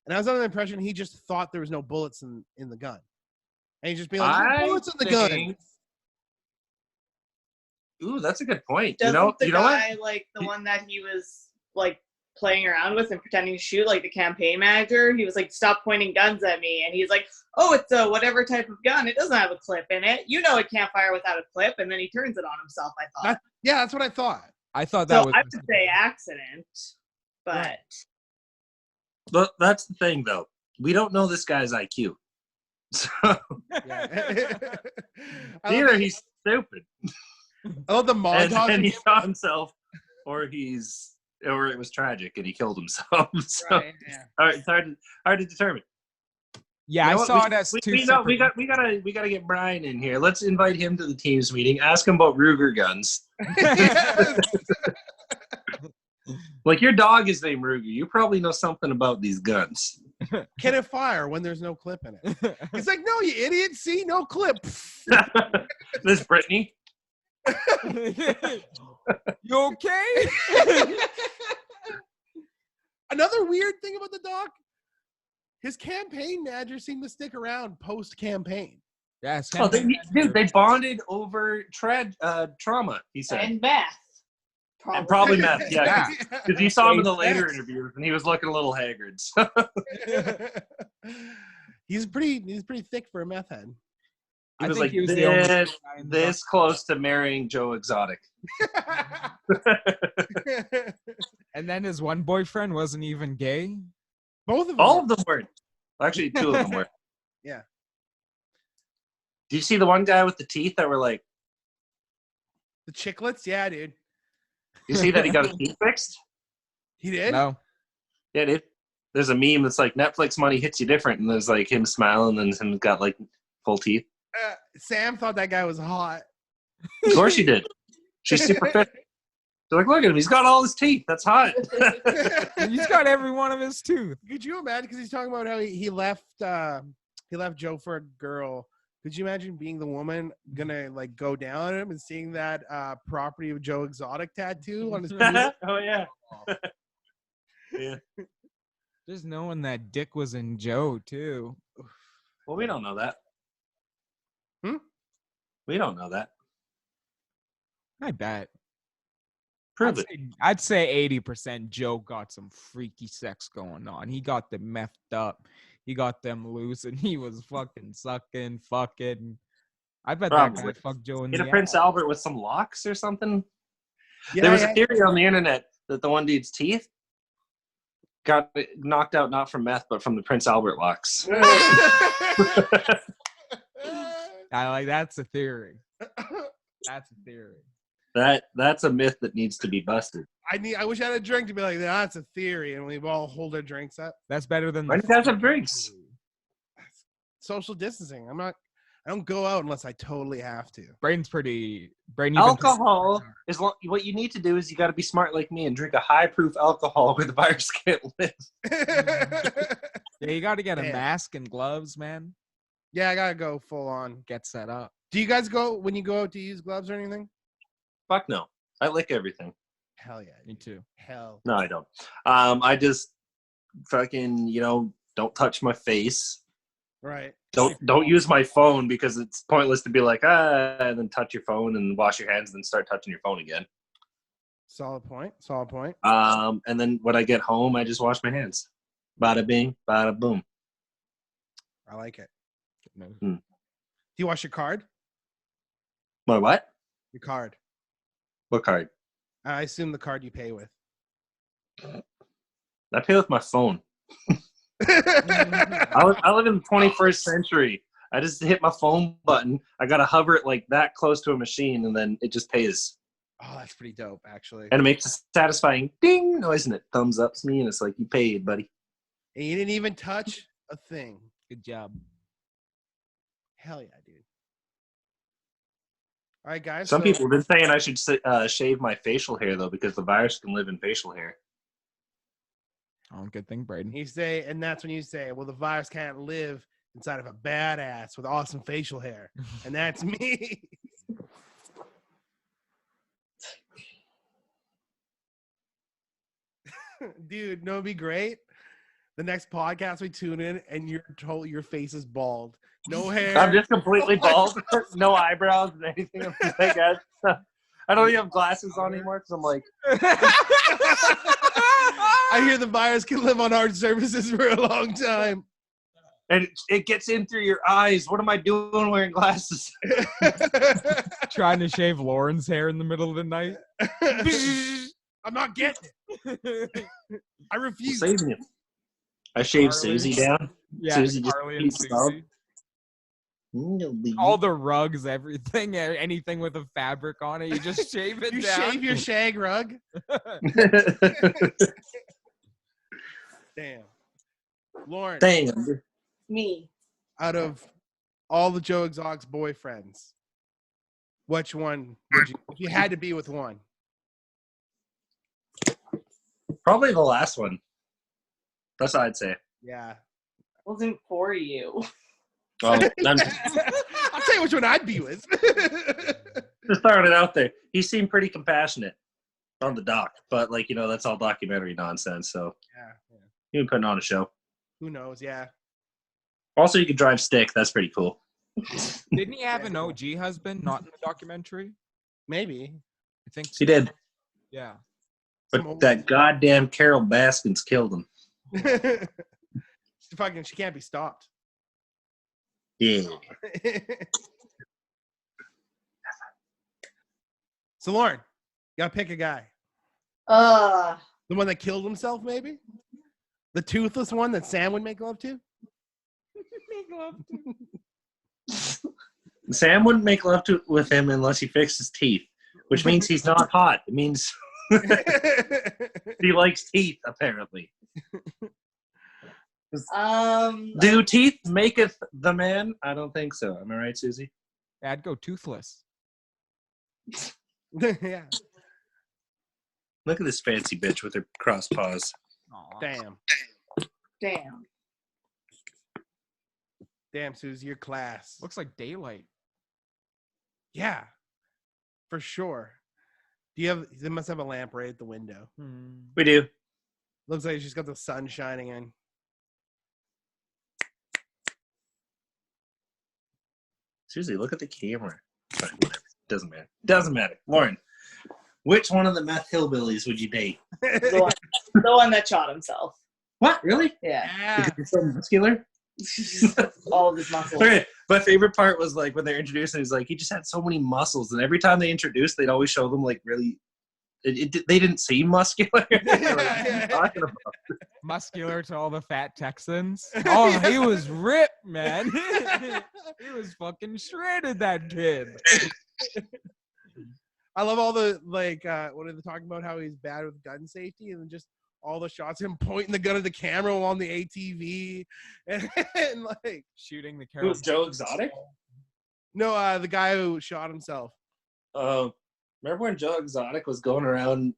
And I was under the impression he just thought there was no bullets in the gun. And he'd just be like, "No bullets in the gun." Ooh, that's a good point. Doesn't the guy, what? like the one that he was like playing around with and pretending to shoot, like the campaign manager, he was like, "Stop pointing guns at me." And he's like, "Oh, it's a whatever type of gun. It doesn't have a clip in it. You know it can't fire without a clip." And then he turns it on himself, I thought. That's what I thought. I thought that so was. I would say accident, but. But that's the thing, though. We don't know this guy's IQ. So either he's stupid. I love the montage. And he shot himself, or it was tragic and he killed himself. So Right, yeah. all right, it's hard to determine. Yeah, You know I what? saw it as two we separate. gotta get Brian in here. Let's invite him to the team's meeting. Ask him about Ruger guns. Yes. Like, your dog is named Ruger. You probably know something about these guns. Can it fire when there's no clip in it? He's like, "No, you idiot. See, no clip." This Brittany. You okay? Another weird thing about the doc, his campaign manager seemed to stick around post-campamein. Yes. Oh, they bonded over trauma, he said. And meth. And probably meth, yeah. Because you saw him in the later interviews, and he was looking a little haggard. So. He's pretty thick for a meth head. He was like, this close to marrying Joe Exotic. And then his one boyfriend wasn't even gay. Both of them. All of them were. Actually, 2 of them were. Yeah. Do you see the one guy with the teeth that were like? The chiclets? Yeah, dude. You see that he got his teeth fixed? He did? No. Yeah, dude. There's a meme that's like, Netflix money hits you different, and there's like him smiling and him got like full teeth. Sam thought that guy was hot. Of course she did. She's super fit. They're like, look at him. He's got all his teeth. That's hot. He's got every one of his teeth. Could you imagine? Because he's talking about how he left Joe for a girl. Could you imagine being the woman gonna like go down on him and seeing that property of Joe Exotic tattoo on his penis? Oh yeah. Yeah. Just knowing that Dick was in Joe too. Well, we don't know that. We don't know that. I bet. Prove it. I'd say 80% Joe got some freaky sex going on. He got them meffed up. He got them loose, and he was fucking sucking, fucking. I bet that guy fucked Joe in the Get a Prince Albert with some locks or something. Yeah, there was a theory on the internet that the one dude's teeth got knocked out not from meth, but from the Prince Albert locks. That's a theory. That's a theory. That's a myth that needs to be busted. I wish I had a drink to be like, that's a theory, and we've all hold our drinks up. That's better than. Why do you guys have drinks? Social distancing. I don't go out unless I totally have to. Brain's pretty. Alcohol is what you need to do. Is you got to be smart like me and drink a high-proof alcohol where the virus can't live. Yeah, you got to get a mask and gloves, man. Yeah, I gotta go full on. Get set up. Do you guys go when you go out to use gloves or anything? Fuck no. I lick everything. Hell yeah. Me too. Hell. No, I don't. I just fucking, don't touch my face. Right. Don't use my phone because it's pointless to be like, and then touch your phone and wash your hands and then start touching your phone again. Solid point. And then when I get home, I just wash my hands. Bada bing, bada boom. I like it. Hmm. Do you wash your card? My what? Your card. What card? I assume the card you pay with. I pay with my phone. I live in the 21st century. I just hit my phone button. I got to hover it like that close to a machine, and then it just pays. Oh, that's pretty dope, actually. And it makes a satisfying ding noise, and it thumbs ups me, and it's like, you paid, buddy. And you didn't even touch a thing. Good job. Hell yeah, dude. All right, guys. Some people have been saying I should shave my facial hair, though, because the virus can live in facial hair. Oh, good thing, Breydon. You say, and that's when you say, well, the virus can't live inside of a badass with awesome facial hair. And that's me. Dude, no, it'd be great. The next podcast we tune in and your face is bald. No hair. I'm just completely bald. No eyebrows and anything. I guess. I don't even have glasses on anymore because I'm like. I hear the virus can live on hard surfaces for a long time. And it gets in through your eyes. What am I doing wearing glasses? Trying to shave Lauren's hair in the middle of the night. I'm not getting it. I refuse. Saving you. I shaved Susie down. Yeah, Susie Carly and Susie. All the rugs, everything, anything with a fabric on it, you just shave it you down. Shave your shag rug. Damn. Lauren. Damn. Me. Out of all the Joe Exotic's boyfriends, which one would you, if you had to be with one? Probably the last one. That's what I'd say. Yeah. Wasn't for you. Oh, I'll tell you which one I'd be with. Just throwing it out there. He seemed pretty compassionate on the dock, but that's all documentary nonsense. So Yeah. he was putting on a show. Who knows? Yeah. Also, you could drive stick. That's pretty cool. Didn't he have an OG husband, not in the documentary? Maybe. I think so. He did. Yeah. But that goddamn Carol Baskins killed him. She can't be stopped. Yeah. So Lauren, you gotta pick a guy. Uh, The one that killed himself, maybe? The toothless one that Sam would make love to? Sam wouldn't make love with him unless he fixed his teeth, which means he's not hot. It means he likes teeth, apparently. Do teeth maketh the man? I don't think so. Am I right, Susie? I'd go toothless. Yeah. Look at this fancy bitch with her crossed paws. Aww. Damn, Susie, your class. Looks like daylight. Yeah, for sure. They must have a lamp right at the window. We do. Looks like she's got the sun shining in. Susie, look at the camera. Sorry, whatever. Doesn't matter. Lauren, which one of the meth hillbillies would you date? the one that shot himself. What? Really? Yeah. Because you're so muscular? All of his muscles. Okay. My favorite part was like when they're introducing, he's like, he just had so many muscles, and every time they introduced, they'd always show them like really. They didn't seem muscular. Muscular to all the fat Texans. Oh, he was ripped, man. He was fucking shredded, that kid. I love all the what are they talking about? How he's bad with gun safety, and then just all the shots of him pointing the gun at the camera on the ATV, and like shooting the camera. Who's Joe Exotic? No, the guy who shot himself. Remember when Joe Exotic was going around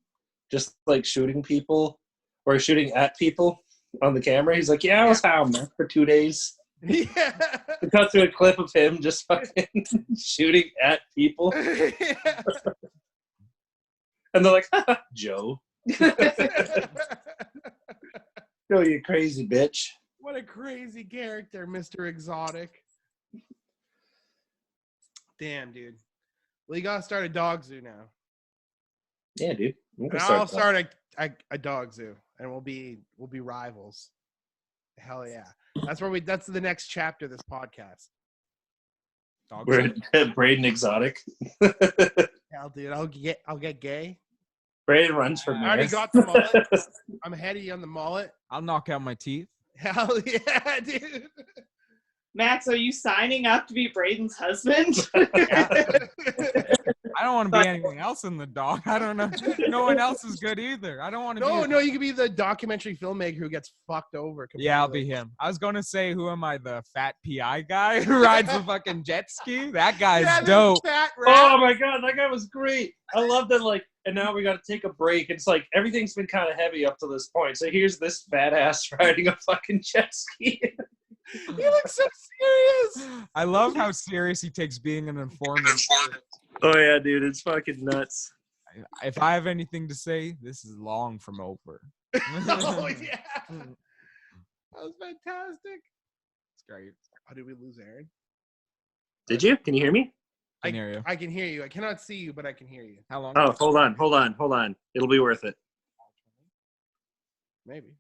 just like shooting people or shooting at people on the camera? He's like, yeah, I was high on meth for 2 days. Yeah. We cut to a clip of him just fucking shooting at people. Yeah. And they're like, Joe. Joe, you crazy bitch. What a crazy character, Mr. Exotic. Damn, dude. Well, you gotta start a dog zoo now. Yeah, dude. And I'll start a dog zoo, and we'll be rivals. Hell yeah! That's the next chapter of this podcast. We're at Breydon Exotic. Hell, dude, I'll get gay. Breydon runs for I mayor. already got the mullet. I'm ahead of you on the mullet. I'll knock out my teeth. Hell yeah, dude. Max, are you signing up to be Breydon's husband? I don't want to be anything else in the dog. I don't know. No one else is good either. I don't want to be. No, you can be the documentary filmmaker who gets fucked over. Completely. Yeah, I'll be him. I was going to say, who am I? The fat PI guy who rides the fucking jet ski? That guy's dope. Fat rat. Oh my god, that guy was great. I love that. Like, and now we got to take a break. It's like everything's been kind of heavy up to this point. So here's this fat ass riding a fucking jet ski. He looks so serious. I love how serious he takes being an informant. Oh yeah, dude, it's fucking nuts. If I have anything to say, this is long from over. Oh yeah, that was fantastic. It's great. How did we lose Aaron? Did you? Can you hear me? I can hear you. I can hear you. I cannot see you, but I can hear you. How long? Oh, hold on. It'll be worth it. Maybe.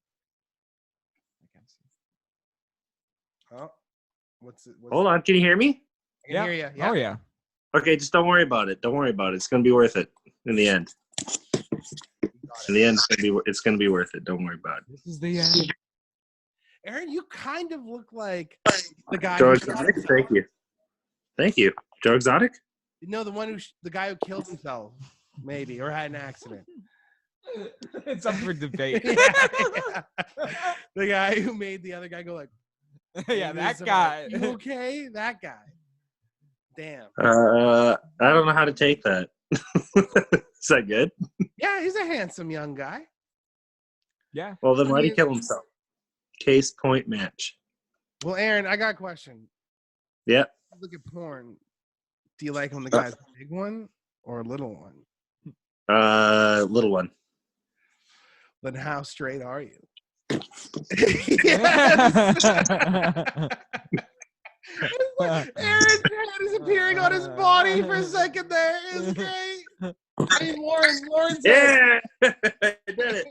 I can't see. Oh, what's it? Hold on, can you hear me? I can hear you. Yeah. Oh yeah. Okay, just don't worry about it. Don't worry about it. It's gonna be worth it in the end. In the end, it's gonna be worth it. Don't worry about it. This is the end. Aaron, you kind of look like the guy. Joe who Exotic, thank you. Joe Exotic? No, the guy who killed himself, maybe, or had an accident. It's up for debate. Yeah. The guy who made the other guy go like, Yeah, that guy. You okay? That guy. Damn. I don't know how to take that. Is that good? Yeah, he's a handsome young guy. Yeah. Well, then why'd he kill himself? Case point match. Well, Aaron, I got a question. Yeah. Look at porn. Do you like when the guy's a big one or a little one? Little one. Then how straight are you? Aaron's head is appearing on his body for a second there. It's great. Hey, Lauren's Yeah! I did it.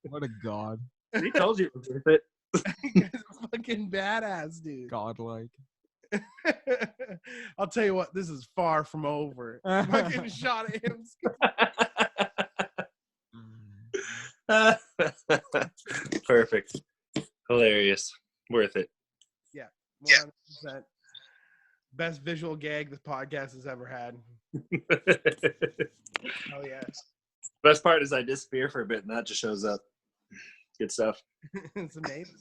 What a god. He told you it was worth it. He's a fucking badass, dude. Godlike. I'll tell you what, this is far from over. Fucking shot at him. Perfect. Hilarious. Worth it. 100%. Best visual gag this podcast has ever had. Oh yeah. Best part is I disappear for a bit and that just shows up. Good stuff. It's amazing.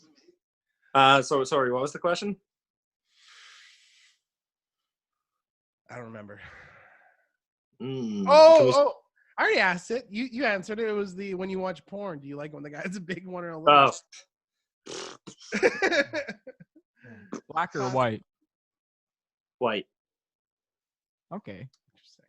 So sorry, what was the question? I don't remember. I I already asked it. You answered it. It was the when you watch porn, do you like when the guy's a big one or a little? Black or white? White. Okay. Interesting.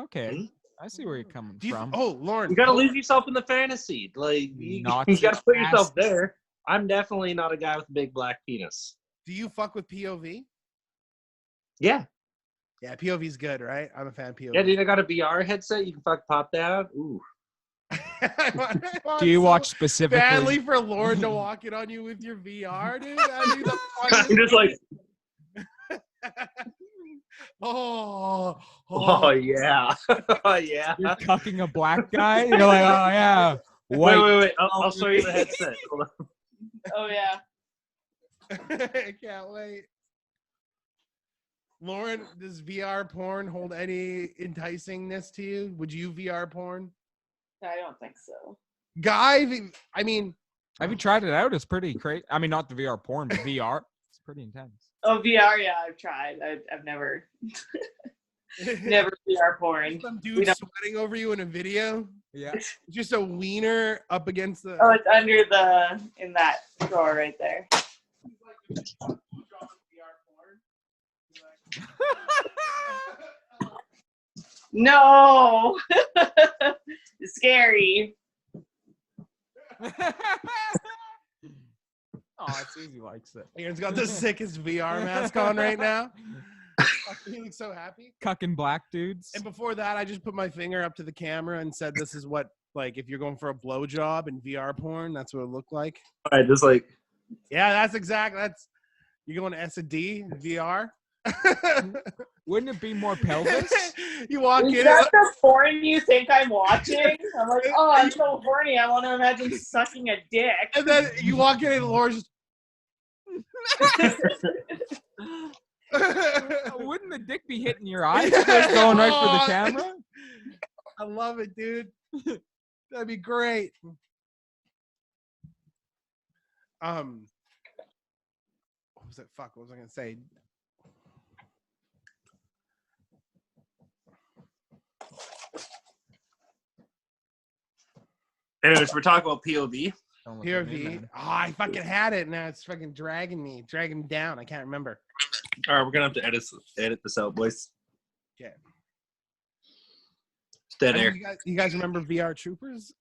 Okay. I see where you're coming from. Lauren. You gotta lose yourself in the fantasy. Like you gotta put yourself there. I'm definitely not a guy with a big black penis. Do you fuck with POV? Yeah. Yeah, POV's good, right? I'm a fan of POV. Yeah, dude, I got a VR headset. You can pop that out. Ooh. Do you watch specifically? Badly for Lauren to walk in on you with your VR, dude. That'd be the funniest. I'm just like, oh yeah. Oh yeah. You're cucking a black guy? You're like, oh yeah. White. Wait. I'll show you the headset. Hold on. Oh yeah. I can't wait. Lauren, does VR porn hold any enticingness to you? Would you VR porn? I don't think so. Guy, I mean, have you tried it out? It's pretty crazy. I mean, not the VR porn, but VR. It's pretty intense. Oh, VR, yeah, I've tried. I've never, never VR porn. Some dude sweating over you in a video. Yeah. Just a wiener up against the. Oh, it's under in that drawer right there. No, it's scary. Oh, Susie likes it. Aaron's got the sickest VR mask on right now. He looks so happy. Cucking black dudes. And before that, I just put my finger up to the camera and said, "This is what like if you're going for a blowjob in VR porn, that's what it looked like." All right, just like. Yeah, that's exactly. You're going to S&D VR. Wouldn't it be more pelvis? You walk in. Is that the porn you think I'm watching? I'm like, oh, I'm so horny. I want to imagine sucking a dick. And then you walk in and Laura's just. Wouldn't the dick be hitting your eyes? Just going right for the camera? I love it, dude. That'd be great. What was it? Fuck, what was I gonna say? Anyways, we're talking about POV. POV. Oh, I fucking had it. Now it's fucking dragging me down. I can't remember. All right, we're gonna have to edit this out, boys. Yeah. Dead air. You guys remember VR Troopers?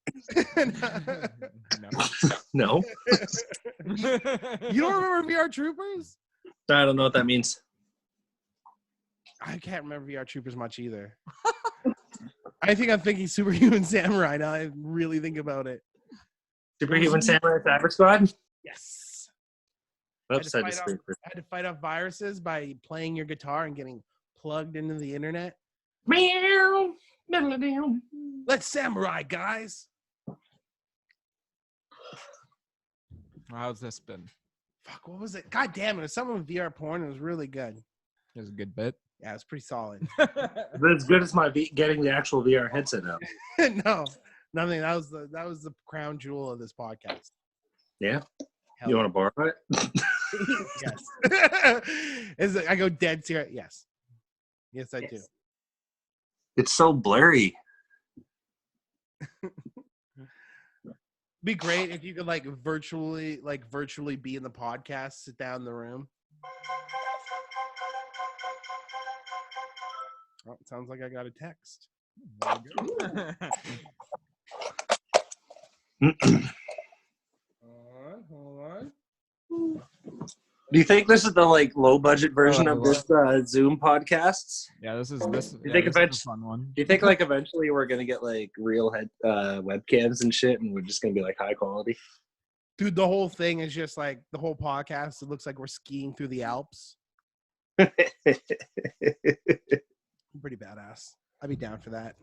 No. You don't remember VR Troopers? I don't know what that means. I can't remember VR Troopers much either. I think I'm thinking Superhuman Samurai now. I really think about it. Superhuman Samurai Cyber Squad? Yes. Oops, I had to fight off viruses by playing your guitar and getting plugged into the internet. Meow. Let's samurai, guys. How's this been? Fuck, what was it? God damn it. It was something with VR porn. It was really good. It was a good bit. Yeah, it was pretty solid. But as good as my getting the actual VR headset out. No, nothing. That was the crown jewel of this podcast. Yeah. Hell You want to borrow it? Yes. I go dead serious. Yes. Yes, I do. It's so blurry. Be great if you could virtually be in the podcast, sit down in the room. Oh, it sounds like I got a text. Hold on. Do you think this is the low budget version of this Zoom podcasts? Yeah, this is a fun one. Do you think eventually we're gonna get real head webcams and shit, and we're just gonna be high quality? Dude, the whole thing is just the whole podcast. It looks like we're skiing through the Alps. Pretty badass. I'd be down for that.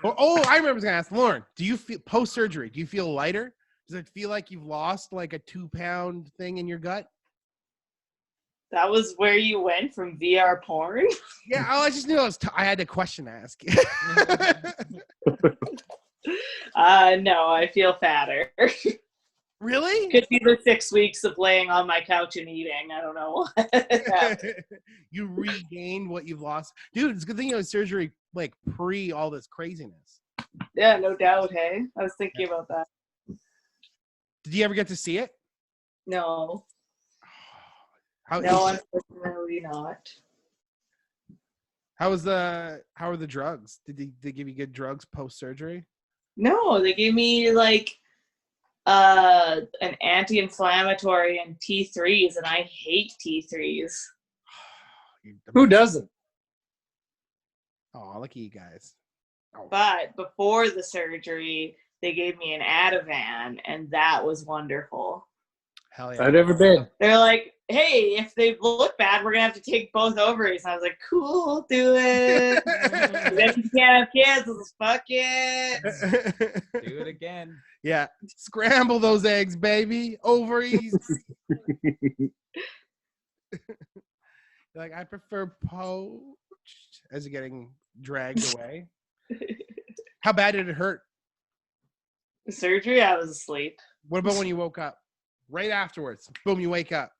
Oh, I remember I was gonna ask Lauren. Do you feel post surgery? Do you feel lighter? Does it feel like you've lost a 2-pound thing in your gut? That was where you went from VR porn? Yeah, I just knew I had a question to ask you. No, I feel fatter. Really? Could be the 6 weeks of laying on my couch and eating. I don't know what. You regained what you've lost. Dude, it's a good thing you had surgery pre all this craziness. Yeah, no doubt, hey? I was thinking about that. Did you ever get to see it? No. No, unfortunately not. How are the drugs? Did they give you good drugs post surgery? No, they gave me an anti-inflammatory and T3s, and I hate T3s. Who doesn't? Oh, look at you guys. Oh. But before the surgery, they gave me an Ativan, and that was wonderful. Hell yeah. I've never been. They're like, hey, if they look bad, we're going to have to take both ovaries. And I was like, cool, do it. If you can't have kids, let's fuck it. Do it again. Yeah. Scramble those eggs, baby. Ovaries. I prefer poached as you're getting dragged away. How bad did it hurt? The surgery, I was asleep. What about when you woke up? Right afterwards. Boom, you wake up.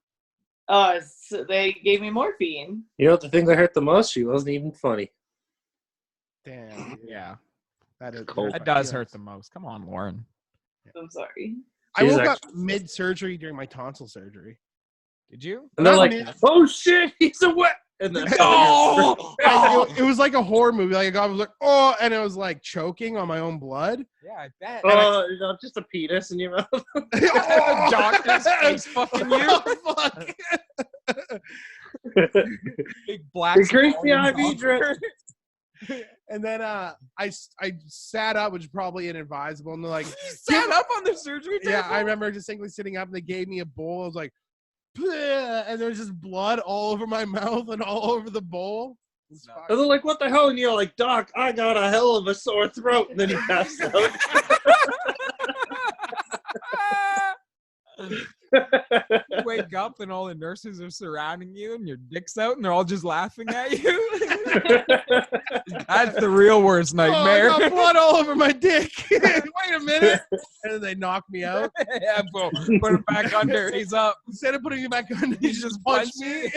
Oh, so they gave me morphine. You know what the thing that hurt the most? She wasn't even funny. Damn. Yeah. That does hurt the most. Come on, Lauren. I'm sorry. I woke up mid-surgery during my tonsil surgery. Did you? And they're like, oh shit, he's a wet. And then it was like a horror movie. I was like, oh, and it was choking on my own blood. Yeah, I bet. Oh, just a penis in your mouth. The doctor's face fucking you. Oh, fuck. Big black. Increase the IV drip. And then I sat up, which is probably inadvisable. And they're like, you sat up on the surgery table? Yeah, I remember distinctly sitting up, and they gave me a bowl. I was like, and there's just blood all over my mouth and all over the bowl. And they're like, what the hell? And you're like, Doc, I got a hell of a sore throat. And then he passed out. You wake up and all the nurses are surrounding you and your dick's out and they're all just laughing at you. That's the real worst nightmare. Oh, I got blood all over my dick. Wait a minute. And then they knock me out. Yeah, boom. Put him back under. He's up. Instead of putting you back under, you just punch me.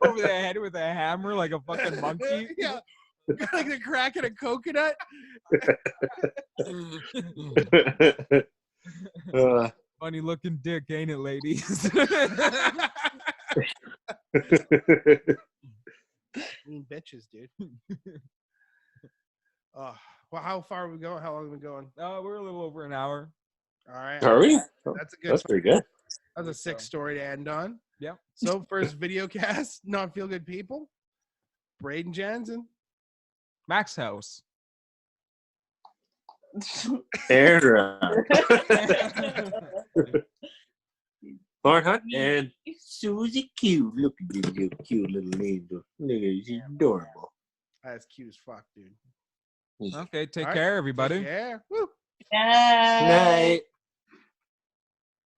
Over the head with a hammer like a fucking monkey. Yeah. Like the crack in a coconut. Funny looking dick, ain't it, ladies? Bitches, dude. Well, how far are we going? How long have we been going? We're a little over an hour. All right. Are we? That's pretty good. That's a sick story to end on. Yep. So first video cast, not feel good people. Breydon Jansen. Max house. Era. Barnhut and Susie Q. Look at this little cute little angel. Look at her, she's adorable. That's cute as fuck, dude. Okay, take care, everybody. Yeah. Woo. Yeah. Night.